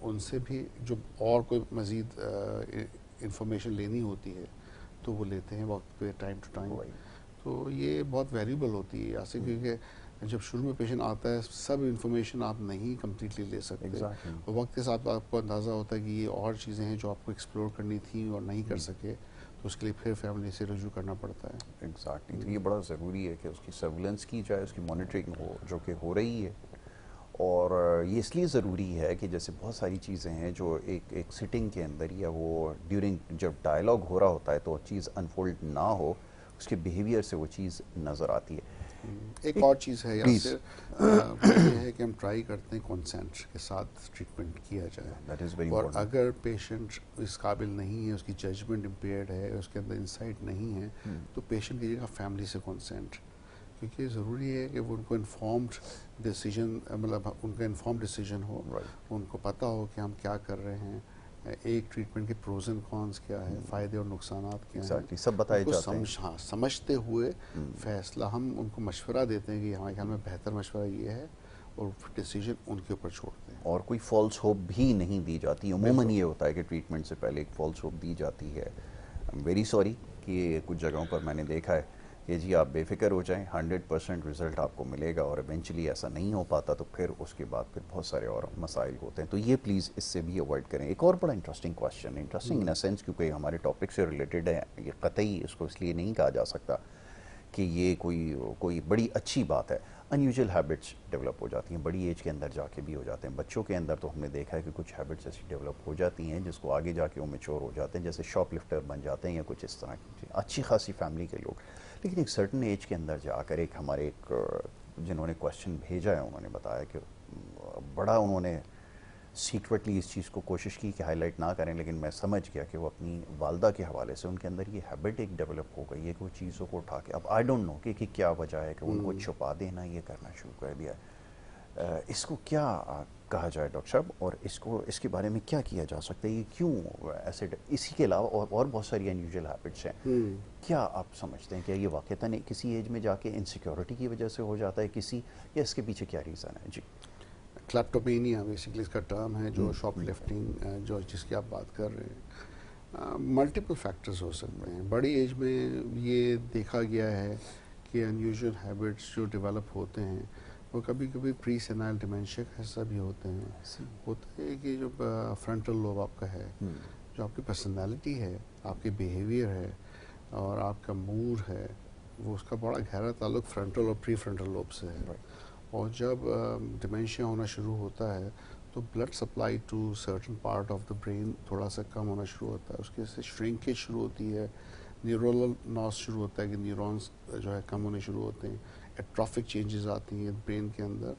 ان سے بھی جو اور کوئی مزید انفارمیشن لینی ہوتی ہے تو وہ لیتے ہیں وقت پہ, ٹائم ٹو ٹائم. تو یہ بہت ویریبل ہوتی ہے ایسے, کیونکہ جب شروع میں پیشنٹ آتا ہے سب انفارمیشن آپ نہیں کمپلیٹلی لے سکتے, اور وقت کے ساتھ آپ کو اندازہ ہوتا ہے کہ یہ اور چیزیں ہیں جو آپ کو ایکسپلور کرنی تھیں اور نہیں کر سکے, تو اس کے لیے پھر فیملی سے رجوع کرنا پڑتا ہے. ایگزیکٹلی. تو یہ بڑا ضروری ہے کہ اس کی سرویلنس کی جائے, اس کی مانیٹرنگ ہو, جو کہ ہو رہی ہے. اور یہ اس لیے ضروری ہے کہ جیسے بہت ساری چیزیں ہیں جو ایک سٹنگ کے اندر یا وہ ڈیورنگ جب ڈائلاگ ہو رہا ہوتا ہے تو چیز انفولڈ نہ ہو, اس کے بیہیویئر سے وہ چیز نظر آتی ہے. ایک اور چیز ہے یاسر, یہ ہے کہ ہم ٹرائی کرتے ہیں کنسینٹ کے ساتھ ٹریٹمنٹ کیا جائے, اور اگر پیشنٹ اس قابل نہیں ہے, اس کی ججمنٹ امپیئرڈ ہے, اس کے اندر انسائٹ نہیں ہے, تو پیشنٹ کی جگہ فیملی سے کنسینٹ, کیونکہ ضروری ہے کہ وہ ان کو انفارمڈ ڈیسیجن, مطلب ان کا انفارمڈ ڈیسیجن ہو, ان کو پتہ ہو کہ ہم کیا کر رہے ہیں, ایک ٹریٹمنٹ کے پروز اینڈ کونس کیا ہے, فائدے اور نقصانات کیا ہیں, سب بتائے جاتے ہیں. ہاں, سمجھتے ہوئے فیصلہ, ہم ان کو مشورہ دیتے ہیں کہ ہمارے خیال میں بہتر مشورہ یہ ہے, اور ڈیسیجن ان کے اوپر چھوڑتے ہیں. اور کوئی فالس ہوپ بھی نہیں دی جاتی. عموماً یہ ہوتا ہے کہ ٹریٹمنٹ سے پہلے ایک فالس ہوپ دی جاتی ہے. ویری سوری کہ کچھ جگہوں پر میں نے دیکھا ہے کہ جی آپ بے فکر ہو جائیں 100% رزلٹ آپ کو ملے گا، اور ایونچولی ایسا نہیں ہو پاتا تو پھر اس کے بعد پھر بہت سارے اور مسائل ہوتے ہیں. تو یہ پلیز اس سے بھی اوائڈ کریں. ایک اور بڑا interesting question, interesting in a sense کیونکہ ہمارے ٹاپک سے ریلیٹڈ ہے، یہ قطعی اس کو اس لیے نہیں کہا جا سکتا کہ یہ کوئی بڑی اچھی بات ہے. انیوژل ہیبٹس ڈیولپ ہو جاتی ہیں بڑی ایج کے اندر جا کے بھی ہو جاتے ہیں. بچوں کے اندر تو ہم نے دیکھا ہے کہ کچھ ہیبٹس ایسی ڈیولپ ہو جاتی ہیں جس کو آگے جا کے وہ میچور ہو جاتے ہیں، جیسے شاپ لفٹر بن جاتے ہیں یا کچھ اس طرح کی اچھی خاصی فیملی کے لوگ. لیکن ایک سرٹن ایج کے اندر جا کر ہمارے جنہوں نے کویشچن بھیجا ہے انہوں نے بتایا کہ بڑا انہوں نے سیکریٹلی اس چیز کو کوشش کی کہ ہائی لائٹ نہ کریں، لیکن میں سمجھ گیا کہ وہ اپنی والدہ کے حوالے سے ان کے اندر یہ ہیبٹ ایک ڈیولپ ہو گئی ہے کہ وہ چیزوں کو اٹھا کے، اب آئی ڈونٹ نو کہ کیا وجہ ہے کہ ان کو چھپا دینا یہ کرنا شروع کر دیا ہے. اس کو کیا کہا جائے ڈاکٹر صاحب، اور اس کے بارے میں کیا کیا جا سکتا ہے؟ یہ کیوں ایسے، اسی کے علاوہ اور بہت ساری انیوژل ہیبٹس ہیں، کیا آپ سمجھتے ہیں کہ یہ واقعتاً کسی ایج میں جا کے انسیکیورٹی کی وجہ سے ہو جاتا ہے کسی، یا اس کے پیچھے کیا ریزن ہے؟ جی. کلیپٹومینیا بیسکلی اس کا ٹرم ہے، جو شاپ لفٹنگ جو جس کی آپ بات کر رہے ہیں. ملٹیپل فیکٹرز ہو سکتے ہیں. بڑی ایج میں یہ دیکھا گیا ہے کہ انیوژل ہیبٹس جو ڈیولپ ہوتے ہیں وہ کبھی کبھی پری سینائل ڈیمینشیا کا حصہ بھی ہوتے ہیں. ہوتا ہے کہ جو فرنٹل لوب آپ کا ہے، جو آپ کی پرسنالٹی ہے، آپ کی بیہیویئر ہے اور آپ کا موڈ ہے، وہ اس کا بڑا گہرا تعلق فرنٹل اور پری فرنٹل لوب سے ہے. اور جب ڈیمینشیا ہونا شروع ہوتا ہے تو blood supply to certain part of the brain تھوڑا سا کم ہونا شروع ہوتا ہے. اس کے سے شرنکیج شروع ہوتی ہے، نیورولل لاس شروع ہوتا ہے کہ نیورونس جو ہے کم ہونے شروع ہوتے ہیں، ایٹرافک چینجز آتی ہیں برین کے اندر.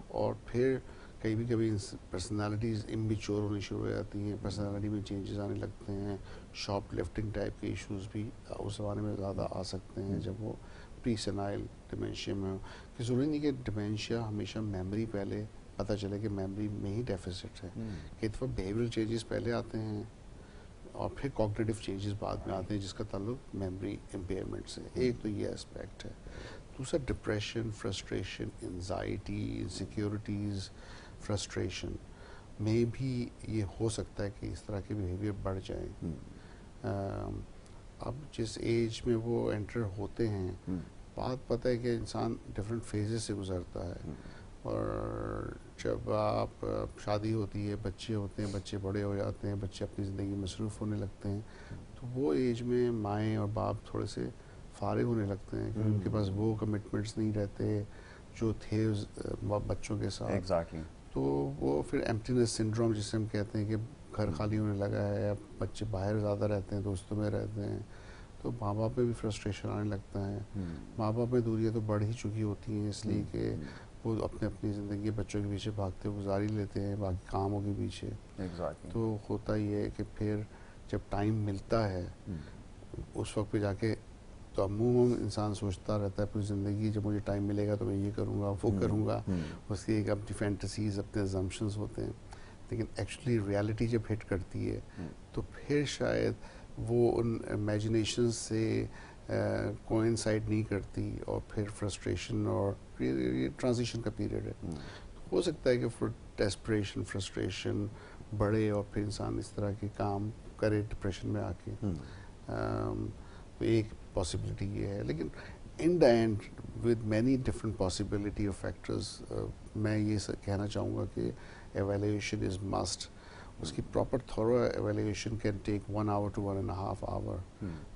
اور پھر کبھی پرسنالٹیز اممیچور ہونی شروع ہو جاتی ہیں، پرسنالٹی میں چینجز آنے لگتے ہیں. شاپ لفٹنگ ٹائپ کے ایشوز بھی اس زمانے میں زیادہ آ سکتے ہیں جب وہ پری سینائل ڈیمینشیا میں ہو. کہ ضروری نہیں کہ ڈیمینشیا ہمیشہ میموری پہلے پتہ چلے کہ میموری میں ہی ڈیفیسٹ ہے. کہ دفعہ بیہیویئرل چینجز پہلے آتے ہیں اور پھر کوگنیٹو چینجز بعد میں آتے ہیں جس کا تعلق میموری امپیئرمنٹ سے. ایک تو یہ اسپیکٹ ہے. دوسرا depression, frustration, anxiety, insecurities, frustration میں بھی یہ ہو سکتا ہے کہ اس طرح کے بیہیویئر بڑھ جائیں. اب جس ایج میں وہ انٹر ہوتے ہیں، بات پتہ ہے کہ انسان ڈفرینٹ فیزز سے گزرتا ہے. اور جب آپ شادی ہوتی ہے، بچے ہوتے ہیں، بچے بڑے ہو جاتے ہیں، بچے اپنی زندگی میں مصروف ہونے لگتے ہیں، تو وہ ایج میں مائیں اور باپ تھوڑے سے فارغ ہونے لگتے ہیں کہ ان کے پاس وہ کمٹمنٹس نہیں رہتے جو تھے بچوں کے ساتھ. ایگزیکٹلی. تو وہ پھر ایمپٹینس سنڈروم جسے ہم کہتے ہیں کہ گھر خالی ہونے لگا ہے، اب بچے باہر زیادہ رہتے ہیں، دوستوں میں رہتے ہیں، تو ماں باپ میں بھی فرسٹریشن آنے لگتا ہے. ماں باپ میں دوریاں تو بڑھ ہی چکی ہوتی ہیں، اس لیے کہ وہ اپنی زندگی بچوں کے پیچھے بھاگتے گزار ہی لیتے ہیں باقی کاموں کے پیچھے. تو ہوتا ہی ہے کہ پھر جب ٹائم ملتا ہے اس وقت پہ جا کے تو عموماً انسان سوچتا رہتا ہے پوری زندگی جب مجھے ٹائم ملے گا تو میں یہ کروں گا وہ کروں گا. اس کی ایک اپنی فینٹیسیز، اپنے ازمپشنز ہوتے ہیں. لیکن ایکچولی ریالٹی جب ہٹ کرتی ہے تو پھر شاید وہ ان امیجنیشن سے کوئنسائڈ نہیں کرتی اور پھر فرسٹریشن اور یہ ٹرانزیشن کا پیریڈ ہے. ہو سکتا ہے کہ ڈیسپریشن، فرسٹریشن بڑھے اور پھر انسان اس طرح کے کام کرے ڈپریشن میں آ کے. تو ایک پاسبلٹی یہ ہے. لیکن in the end with many different possibility of factors میں یہ کہنا چاہوں گا کہ ایویلیویشن از مسٹ. اس کی proper thorough evaluation can take 1 hour to 1.5 hour.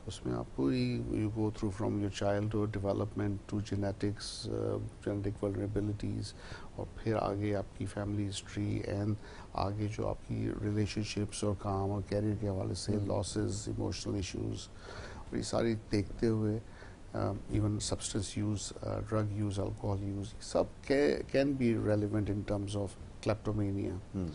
اس میں آپ پوری you go through from your childhood development to genetics, genetic vulnerabilities, اور پھر آگے آپ کی فیملی ہسٹری اینڈ آگے جو آپ کی ریلیشن شپس اور کام اور کیریئر کے حوالے سے لاسز، ایموشنل ایشوز، اور یہ ساری دیکھتے ہوئے even substance use, drug use, alcohol use, سب can be relevant in terms of kleptomania.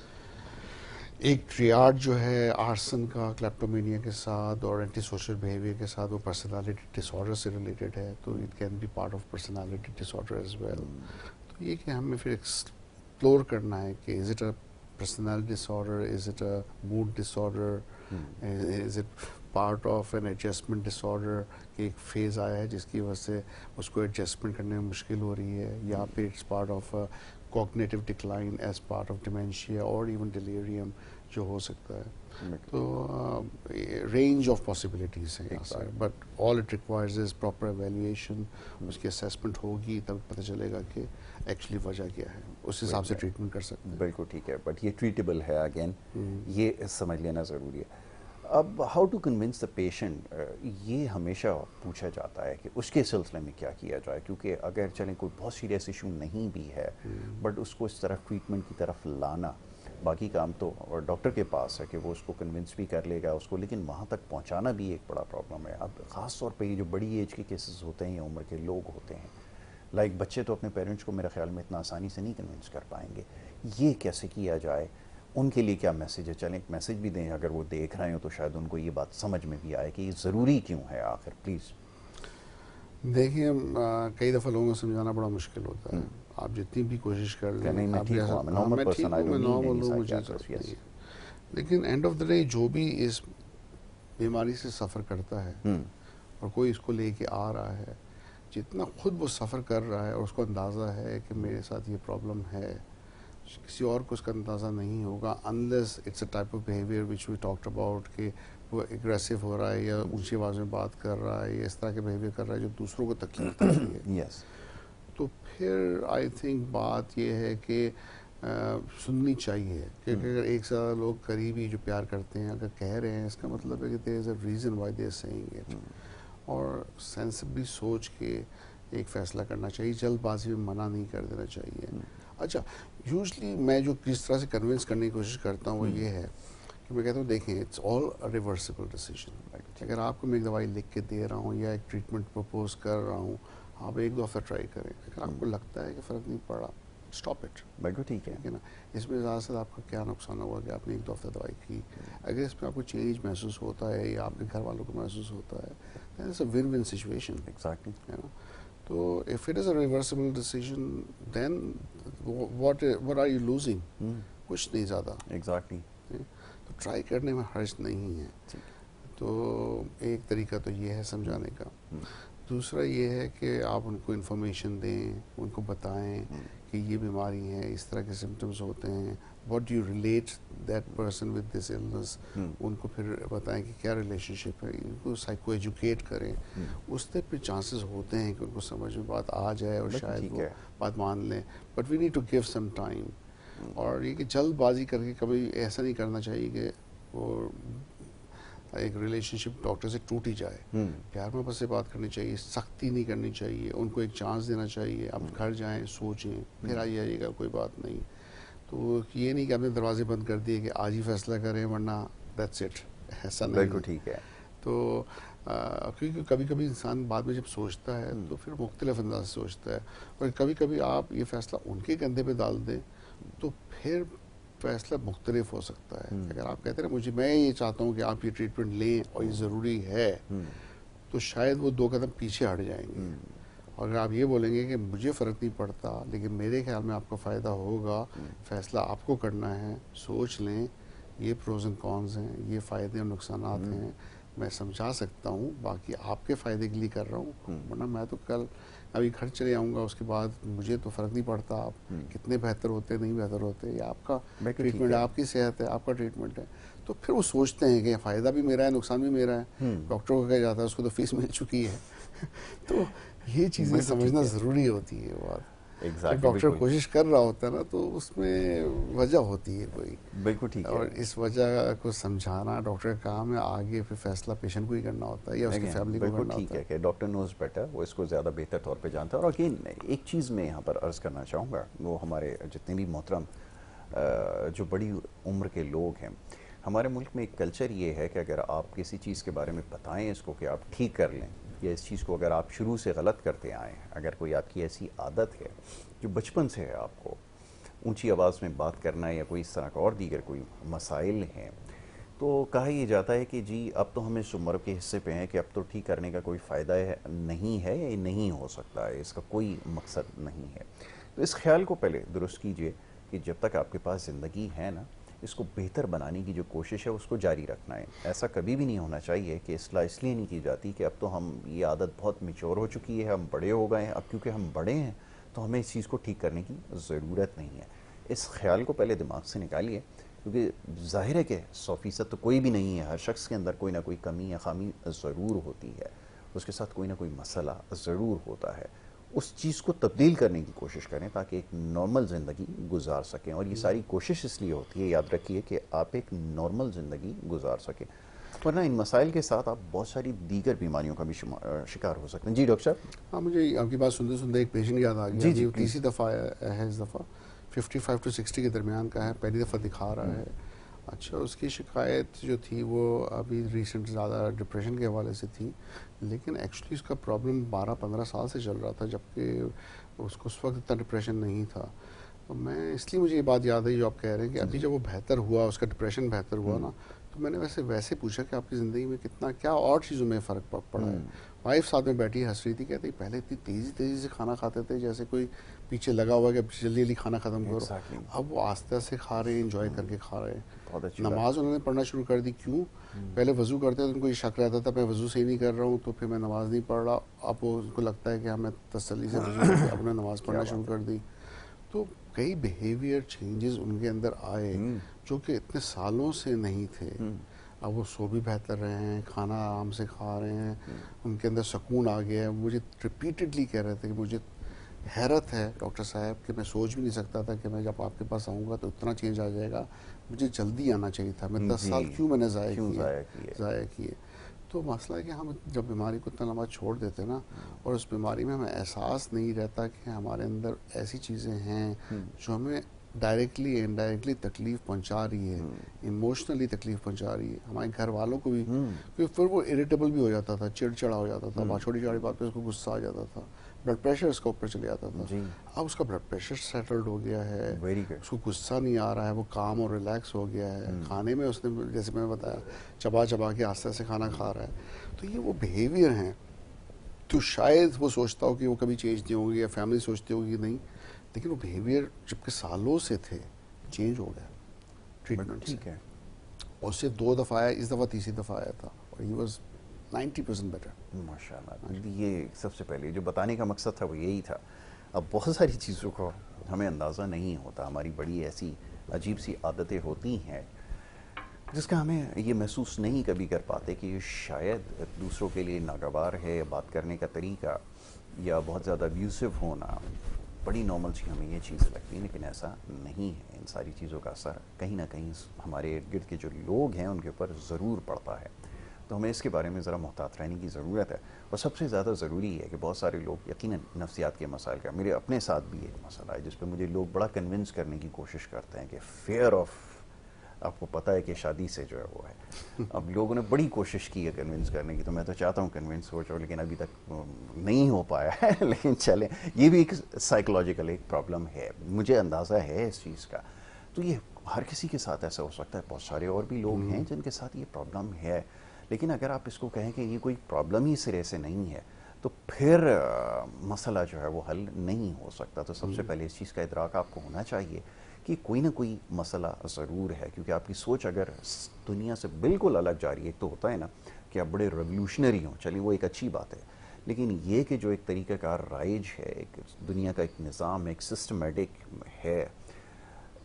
ایک ٹریاڈ جو ہے آرسن کا کلیپٹومینیا کے ساتھ اور اینٹی سوشل بیہیویئر کے ساتھ، وہ پرسنالٹی ڈس آرڈر سے ریلیٹڈ ہے. تو it can be part of personality disorder as well. تو یہ کہ ہمیں پھر ایکسپلور کرنا ہے کہ is it a personality disorder, is it a mood disorder, is it part of an adjustment disorder, کہ ایک فیز آیا ہے جس کی وجہ سے اس کو ایڈجسٹمنٹ کرنے میں مشکل ہو رہی ہے، یا پھر it's part of cognitive decline as part of dementia or even delirium جو ہو سکتا ہے. تو رینج آف پاسبلٹیز ہیں یہاں سے, but all it requires is proper evaluation. اس کی اسیسمنٹ ہوگی تب پتہ چلے گا کہ ایکچولی وجہ کیا ہے, اس حساب سے ٹریٹمنٹ کر سکتے ہیں. بالکل ٹھیک ہے, بٹ یہ ٹریٹیبل ہے اگین, یہ سمجھ لینا ضروری ہے. اب how to convince the patient, یہ ہمیشہ پوچھا جاتا ہے کہ اس کے سلسلے میں کیا کیا جائے, کیونکہ اگر چلیں کوئی بہت سیریس ایشو نہیں بھی ہے بٹ اس کو اس طرف ٹریٹمنٹ کی طرف لانا, باقی کام تو ڈاکٹر کے پاس ہے کہ وہ اس کو کنونس بھی کر لے گا اس کو, لیکن وہاں تک پہنچانا بھی ایک بڑا پرابلم ہے. اب خاص طور پہ یہ جو بڑی ایج کے کیسز ہوتے ہیں یا عمر کے لوگ ہوتے ہیں, لائک بچے تو اپنے پیرنٹس کو میرے خیال میں اتنا آسانی سے نہیں کنونس کر پائیں گے, یہ کیسے کیا جائے, ان کے لیے کیا میسیج ہے؟ چلیں ایک میسیج بھی دیں, اگر وہ دیکھ رہے ہوں تو شاید ان کو یہ بات سمجھ میں بھی آئے کہ یہ ضروری کیوں ہے آخر. پلیز. دیکھیے کئی دفعہ لوگوں کو سمجھانا بڑا مشکل ہوتا ہے, آپ جتنی بھی کوشش کر لیں. میں ٹھیک ہوں, میں نارمل ہوں, مجھے ضرورت نہیں ہے. لیکن اینڈ آف دا ڈے جو بھی اس بیماری سے سفر کرتا ہے اور کوئی اس کو لے کے آ رہا ہے, جتنا خود وہ سفر کر رہا ہے اور اس کو اندازہ ہے کہ میرے ساتھ یہ پرابلم ہے, کسی اور کو اس کا اندازہ نہیں ہوگا unless it's a type of behavior which we talked about, کہ وہ اگریسو ہو رہا ہے یا اونچی آواز میں بات کر رہا ہے یا اس طرح کے بیہیویئر کر رہا ہے جو دوسروں کو تکلیف دیتی ہے. یس. تو پھر آئی تھنک بات یہ ہے کہ سننی چاہیے, کیونکہ اگر ایک ساتھ لوگ قریبی جو پیار کرتے ہیں اگر کہہ رہے ہیں, اس کا مطلب ہے کہ there is a reason why they are saying it, اور سینسبلی سوچ کے ایک فیصلہ کرنا چاہیے, جلد بازی میں منع نہیں کر دینا چاہیے. اچھا, یوزلی میں جو کس طرح سے کنونس کرنے کی کوشش کرتا ہوں وہ یہ ہے کہ میں کہتا ہوں دیکھیں اٹس آل ریورسیبل ڈیسیجن. اگر آپ کو میں ایک دوائی لکھ کے دے رہا ہوں یا ایک ٹریٹمنٹ پرپوز کر رہا ہوں, آپ ایک دو ہفتہ ٹرائی کریں, اگر آپ کو لگتا ہے کہ فرق نہیں پڑا اسٹاپ اٹ. بالکل ٹھیک ہے نا, اس میں زیادہ سے آپ کا کیا نقصان ہوا کہ آپ نے ایک دو ہفتہ دوائی کی. اگر اس میں آپ کو چینج محسوس ہوتا ہے یا آپ کے گھر والوں کو محسوس ہوتا ہے, then it's a win-win situation. Exactly. ہے نا. تو if it is a reversible decision, then what are you losing? کچھ نہیں زیادہ. ایگزیکٹلی. تو ٹرائی کرنے میں حرج نہیں ہے. تو ایک طریقہ تو یہ ہے سمجھانے کا. دوسرا یہ ہے کہ آپ ان کو انفارمیشن دیں, ان کو بتائیں کہ یہ بیماری ہے, اس طرح کے سمٹمز ہوتے ہیں, what do you relate that person with this illness. ان کو پھر بتائیں کہ کیا ریلیشن شپ ہے, ان کو سائیکو ایجوکیٹ کریں. اس سے پھر چانسز ہوتے ہیں کہ ان کو سمجھ میں بات آ جائے اور شاید وہ بات مان لیں, but we need to give some time. اور یہ کہ جلد بازی کر کے کبھی ایسا نہیں کرنا چاہیے کہ وہ ایک ریلیشن شپ ڈاکٹر سے ٹوٹ ہی جائے. پیار محبت سے بات کرنی چاہیے, سختی نہیں کرنی چاہیے, ان کو ایک چانس دینا چاہیے. آپ گھر جائیں, سوچیں, پھر آئیے گا, کوئی بات نہیں. تو یہ نہیں کہ آپ نے دروازے بند کر دیے کہ آج ہی فیصلہ کریں ورنہ دیٹس اٹ, ایسا نہیں. بالکل ٹھیک ہے. تو کیونکہ کبھی کبھی انسان بعد میں جب سوچتا ہے تو پھر مختلف انداز سے سوچتا ہے, اور کبھی کبھی آپ یہ فیصلہ ان کے کندھے پہ ڈال دیں تو پھر فیصلہ مختلف ہو سکتا ہے. اگر آپ کہتے ہیں میں یہ چاہتا ہوں کہ آپ یہ ٹریٹمنٹ لیں اور یہ ضروری ہے, تو شاید وہ دو قدم پیچھے ہٹ جائیں گے. اور اگر آپ یہ بولیں گے کہ مجھے فرق نہیں پڑتا لیکن میرے خیال میں آپ کو فائدہ ہوگا, فیصلہ آپ کو کرنا ہے, سوچ لیں, یہ پروز اینڈ کونز ہیں, یہ فائدے اور نقصانات ہیں, میں سمجھا سکتا ہوں, باقی آپ کے فائدے کے لیے کر رہا ہوں, ورنہ میں تو کل ابھی گھر چلے آؤں گا, اس کے بعد مجھے تو فرق نہیں پڑتا آپ کتنے بہتر ہوتے نہیں بہتر ہوتے, یہ آپ کا ٹریٹمنٹ ہے, آپ کی صحت ہے, آپ کا ٹریٹمنٹ ہے. تو پھر وہ سوچتے ہیں کہ فائدہ بھی میرا ہے, نقصان بھی میرا ہے. ڈاکٹر کو کہا جاتا ہے اس کو تو فیس مل چکی ہے. تو یہ چیزیں سمجھنا ضروری ہوتی ہے. بات جب ڈاکٹر کوشش کر رہا ہوتا ہے نا تو اس میں وجہ ہوتی ہے کوئی. بالکل ٹھیک ہے. اور اس وجہ کو سمجھانا ڈاکٹر کا کام ہے, آگے پھر فیصلہ پیشنٹ کو ہی کرنا ہوتا ہے یا اس کی فیملی کو کرنا ہوتا ہے. بالکل ٹھیک ہے کہ ڈاکٹر نوز بیٹر, وہ اس کو زیادہ بہتر طور پہ جانتا ہے. اور اگین ایک چیز میں یہاں پر عرض کرنا چاہوں گا, وہ ہمارے جتنے بھی محترم جو بڑی عمر کے لوگ ہیں, ہمارے ملک میں ایک کلچر یہ ہے کہ اگر آپ کسی چیز کے بارے میں بتائیں اس کو کہ آپ ٹھیک کر لیں, یا اس چیز کو اگر آپ شروع سے غلط کرتے آئیں, اگر کوئی آپ کی ایسی عادت ہے جو بچپن سے ہے, آپ کو اونچی آواز میں بات کرنا ہے یا کوئی اس طرح کا اور دیگر کوئی مسائل ہیں, تو کہا یہ جاتا ہے کہ جی اب تو ہم اس عمر کے حصے پہ ہیں کہ اب تو ٹھیک کرنے کا کوئی فائدہ نہیں ہے یا نہیں ہو سکتا ہے, اس کا کوئی مقصد نہیں ہے. تو اس خیال کو پہلے درست کیجئے کہ جب تک آپ کے پاس زندگی ہے نا, اس کو بہتر بنانے کی جو کوشش ہے اس کو جاری رکھنا ہے. ایسا کبھی بھی نہیں ہونا چاہیے کہ اصلاح اس لیے نہیں کی جاتی کہ اب تو ہم یہ عادت بہت میچور ہو چکی ہے, ہم بڑے ہو گئے ہیں, اب کیونکہ ہم بڑے ہیں تو ہمیں اس چیز کو ٹھیک کرنے کی ضرورت نہیں ہے. اس خیال کو پہلے دماغ سے نکالیے. کیونکہ ظاہر ہے کہ 100% تو کوئی بھی نہیں ہے، ہر شخص کے اندر کوئی نہ کوئی کمی یا خامی ضرور ہوتی ہے، اس کے ساتھ کوئی نہ کوئی مسئلہ ضرور ہوتا ہے. اس چیز کو تبدیل کرنے کی کوشش کریں تاکہ ایک نارمل زندگی گزار سکیں، اور یہ ساری کوشش اس لیے ہوتی ہے، یاد رکھیے، کہ آپ ایک نارمل زندگی گزار سکیں، ورنہ ان مسائل کے ساتھ آپ بہت ساری دیگر بیماریوں کا بھی شکار ہو سکتے ہیں. جی ڈاکٹر صاحب. ہاں، مجھے آپ کی بات سنتے سنتے ایک پیشنٹ یاد آ گیا. جی تیسری دفعہ ہے اس دفعہ، 55 to 60 کے درمیان کا ہے، پہلی دفعہ دکھا رہا ہے. اچھا، اس کی شکایت جو تھی وہ ابھی ریسنٹ زیادہ ڈپریشن کے حوالے سے تھی، لیکن ایکچولی اس کا پرابلم 12-15 سال سے چل رہا تھا، جبکہ اس کو اس وقت اتنا ڈپریشن نہیں تھا. میں اس لیے مجھے یہ بات یاد ہے جو آپ کہہ رہے ہیں کہ ابھی جب وہ بہتر ہوا، اس کا ڈپریشن بہتر ہوا نا، تو میں نے ویسے پوچھا کہ آپ کی زندگی میں کیا اور چیزوں میں فرق پڑا ہے. وائف ساتھ میں بیٹھی ہنس رہی تھی، کہتی پہلے اتنی تیزی سے کھانا کھاتے تھے جیسے کوئی پیچھے لگا ہوا ہے کہ جلدی کھانا ختم کرو. اب وہ آہستہ سے کھا رہے ہیں، انجوائے کر کے کھا رہے ہیں. نماز انہوں نے پڑھنا شروع کر دی. کیوں؟ پہلے وضو کرتے تو ان کو یہ شک رہتا تھا میں وضو صحیح نہیں کر رہا ہوں تو پھر میں نماز نہیں پڑھ رہا. اب ان کو لگتا ہے کہ ہمیں تسلی سے وضو کر کے اپنے نماز پڑھنا شروع کر دی. تو کئی بیہیویئر چینجز ان کے اندر آئے جو کہ اتنے سالوں سے نہیں تھے. اب وہ سو بھی بہتر رہے ہیں، کھانا آرام سے کھا رہے ہیں، ان کے اندر سکون آ گیا ہے. مجھے ریپیٹڈلی کہہ رہے تھے کہ مجھے حیرت ہے ڈاکٹر صاحب کہ میں سوچ بھی نہیں سکتا تھا کہ میں جب آپ کے پاس آؤں گا تو اتنا چینج آ جائے گا. مجھے جلدی آنا چاہیے تھا، میں 10 سال کیوں میں نے ضائع کیے. تو مسئلہ ہے کہ ہم جب بیماری کو اتنا لمبا چھوڑ دیتے نا، اور اس بیماری میں ہمیں احساس نہیں رہتا کہ ہمارے اندر ایسی چیزیں ہیں جو ہمیں ڈائریکٹلی انڈائریکٹلی تکلیف پہنچا رہی ہے، ایموشنلی تکلیف پہنچا رہی ہے ہمارے گھر والوں کو بھی. کیونکہ پھر وہ اریٹیبل بھی ہو جاتا تھا، چڑچڑا ہو جاتا تھا، چھوٹی چھوٹی بات پہ اس کو غصہ آ جاتا تھا، بلڈ پریشر اس کا اوپر چلے جاتا تھا. اب اس کا بلڈ پریشر سیٹلڈ ہو گیا ہے، اس کو غصہ نہیں آ رہا ہے، وہ کام اور ریلیکس ہو گیا ہے. کھانے میں اس نے جیسے میں بتایا چبا کے آہستہ سے کھانا کھا رہا ہے. تو یہ وہ بیہیویئر ہیں تو شاید وہ سوچتا ہو کہ وہ کبھی چینج نہیں ہوگی، یا فیملی سوچتی ہوگی نہیں، لیکن وہ بیہیویئر جبکہ سالوں سے تھے چینج ہو گیا ٹریٹمنٹ سے. اور صرف 2 دفعہ آیا، اس دفعہ تیسری دفعہ آیا تھا اور ہی واز 90% بیٹر. ماشاء اللہ. یہ سب سے پہلے جو بتانے کا مقصد تھا وہ یہی تھا. اب بہت ساری چیزوں کو ہمیں اندازہ نہیں ہوتا، ہماری بڑی ایسی عجیب سی عادتیں ہوتی ہیں جس کا ہمیں یہ محسوس نہیں کبھی کر پاتے کہ یہ شاید دوسروں کے لیے ناگوار ہے. بات کرنے کا طریقہ یا بہت زیادہ ابیوسو ہونا بڑی نارمل سی ہمیں یہ چیزیں لگتی ہیں، لیکن ایسا نہیں ہے. ان ساری چیزوں کا اثر کہیں نہ کہیں ہمارے ارد گرد کے جو لوگ ہیں ان کے اوپر ضرور پڑتا ہے. تو ہمیں اس کے بارے میں ذرا محتاط رہنے کی ضرورت ہے. اور سب سے زیادہ ضروری ہے کہ بہت سارے لوگ یقیناً نفسیات کے مسائل کا، میرے اپنے ساتھ بھی ایک مسئلہ ہے جس پہ مجھے لوگ بڑا کنونس کرنے کی کوشش کرتے ہیں کہ فیئر آف، آپ کو پتہ ہے کہ شادی سے جو ہے وہ ہے. اب لوگوں نے بڑی کوشش کی ہے کنونس کرنے کی، تو میں تو چاہتا ہوں کنونس ہو جاؤ، لیکن ابھی تک نہیں ہو پایا ہے. لیکن چلیں، یہ بھی ایک سائیکولوجیکل ایک پرابلم ہے، مجھے اندازہ ہے اس چیز کا. تو یہ ہر کسی کے ساتھ ایسا ہو سکتا ہے. بہت سارے اور بھی لوگ ہیں جن کے ساتھ یہ پرابلم ہے. لیکن اگر آپ اس کو کہیں کہ یہ کوئی پرابلم ہی سرے سے نہیں ہے تو پھر مسئلہ جو ہے وہ حل نہیں ہو سکتا. تو سب سے پہلے اس چیز کا ادراک آپ کو ہونا چاہیے کہ کوئی نہ کوئی مسئلہ ضرور ہے، کیونکہ آپ کی سوچ اگر دنیا سے بالکل الگ جا رہی ہے. ایک تو ہوتا ہے نا کہ آپ بڑے ریولیوشنری ہوں، چلیے وہ ایک اچھی بات ہے، لیکن یہ کہ جو ایک طریقہ کار رائج ہے، ایک دنیا کا ایک نظام، ایک سسٹمیٹک ہے،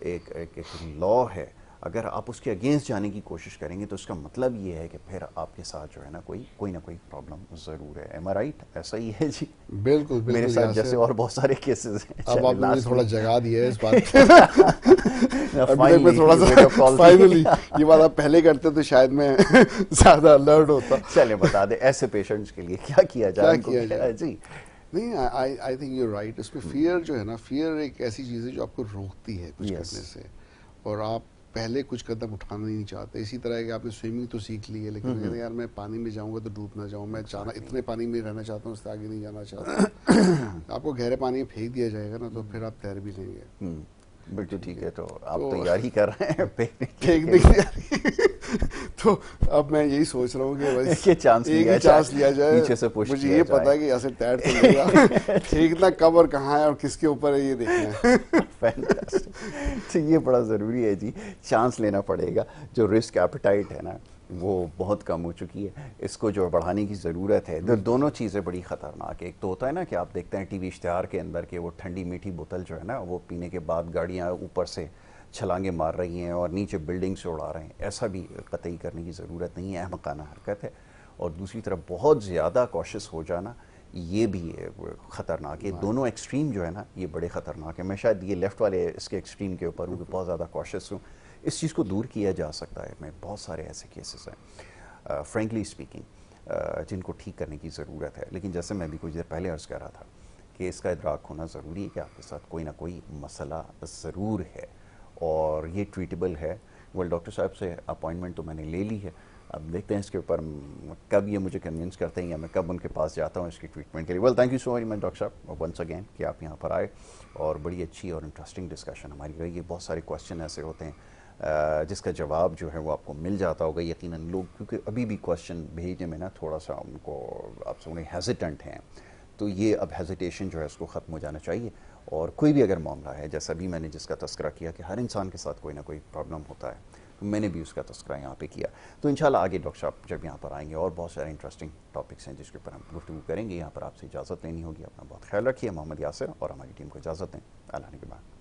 ایک لا ہے، اگر آپ اس کے اگینسٹ جانے کی کوشش کریں گے تو اس کا مطلب یہ ہے کہ پھر آپ کے ساتھ جو ہے نا کوئی نہ کوئی پرابلم ضرور ہے. ایم آئی رائٹ؟ ایسا ہی ہے جی. بالکل میرے ساتھ جیسے اور بہت سارے کیسز ہیں. اب آپ نے مجھے تھوڑا جگا دیا ہے اس بات پہ. ابھی تک میں تھوڑا سا فائنلی یہ بات آپ پہلے کرتے تو شاید میں زیادہ الرٹ ہوتا. چلیں بتا دیں ایسے پیشنٹس کے لیے کیا کیا جائے. جی نہیں، آئی تھنک یو رائٹ. اس میں فیئر جو ہے نا، فیئر ایک ایسی چیز ہے جو آپ کو روکتی ہے کچھ کرنے سے، اور آپ پہلے کچھ قدم اٹھانا نہیں چاہتے. اسی طرح ہے کہ آپ نے سوئمنگ تو سیکھ لی ہے، لیکن کہتے ہیں یار میں پانی میں جاؤں گا تو ڈوب نہ جاؤں، میں اتنے پانی میں رہنا چاہتا ہوں، اس سے آگے نہیں جانا چاہتا. آپ کو گہرے پانی میں پھینک دیا جائے گا نا تو پھر آپ تیر بھی لیں گے. بالکل ٹھیک ہے. تو آپ تیاری کر رہے ہیں پھینکنے کی. تو اب میں یہی سوچ رہا ہوں کہ چانس لیا جائے. مجھے یہ پتا ہے کہ ایسے تیر تو لے گا، پھینکنا کب اور کہاں ہے اور کس کے اوپر ہے یہ دیکھنا ہے. تو یہ بڑا ضروری ہے جی، چانس لینا پڑے گا. جو رسک ایپیٹائٹ ہے نا وہ بہت کم ہو چکی ہے، اس کو جو بڑھانے کی ضرورت ہے. دونوں چیزیں بڑی خطرناک ہے. ایک تو ہوتا ہے نا کہ آپ دیکھتے ہیں ٹی وی اشتہار کے اندر کہ وہ ٹھنڈی میٹھی بوتل جو ہے نا وہ پینے کے بعد گاڑیاں اوپر سے چھلانگیں مار رہی ہیں اور نیچے بلڈنگ سے اڑا رہے ہیں، ایسا بھی قطعی کرنے کی ضرورت نہیں ہے، احمقانہ حرکت ہے. اور دوسری طرف بہت زیادہ کوشش ہو جانا یہ بھی خطرناک ہے. دونوں ایکسٹریم جو ہے نا یہ بڑے خطرناک ہیں. میں شاید یہ لیفٹ والے اس کے ایکسٹریم کے اوپر ہوں کہ بہت زیادہ کوشش ہوں. اس چیز کو دور کیا جا سکتا ہے. میں بہت سارے ایسے کیسز ہیں فرینکلی اسپیکنگ جن کو ٹھیک کرنے کی ضرورت ہے. لیکن جیسے میں بھی کچھ دیر پہلے عرض کر رہا تھا کہ اس کا ادراک ہونا ضروری ہے کہ آپ کے ساتھ کوئی نہ کوئی مسئلہ ضرور ہے اور یہ ٹریٹیبل ہے. ڈاکٹر صاحب سے اپوائنٹمنٹ تو میں نے لے لی ہے. اب دیکھتے ہیں اس کے اوپر کب یہ مجھے کنونس کرتے ہیں یا میں کب ان کے پاس جاتا ہوں اس کی ٹریٹمنٹ کے لیے. Thank you so very much doctor صاحب ونس اگین کہ آپ یہاں پر آئے اور بڑی اچھی اور انٹرسٹنگ ڈسکشن ہماری رہی ہے. بہت سارے کویشچن ایسے ہوتے ہیں جس کا جواب جو ہے وہ آپ کو مل جاتا ہوگا یقیناً. لوگ کیونکہ ابھی بھی کویشچن بھیجنے میں نا تھوڑا سا ان کو آپ سمجھیں ہیزیٹنٹ ہیں، تو یہ اب ہیزیٹیشن جو ہے اس کو ختم ہو جانا چاہیے. اور کوئی بھی اگر معاملہ ہے جیسا بھی میں نے جس کا تذکرہ کیا کہ ہر انسان کے ساتھ کوئی نہ کوئی پرابلم ہوتا ہے، میں نے بھی اس کا تذکرہ یہاں پہ کیا. تو انشاءاللہ آگے ڈاکٹر صاحب جب یہاں پر آئیں گے اور بہت سارے انٹرسٹنگ ٹاپکس ہیں جس کے اوپر ہم گفتگو کریں گے. یہاں پر آپ سے اجازت لینی ہوگی. اپنا بہت خیال رکھیے. محمد یاسر اور ہماری ٹیم کو اجازت دیں. اللہ نے کے بعد.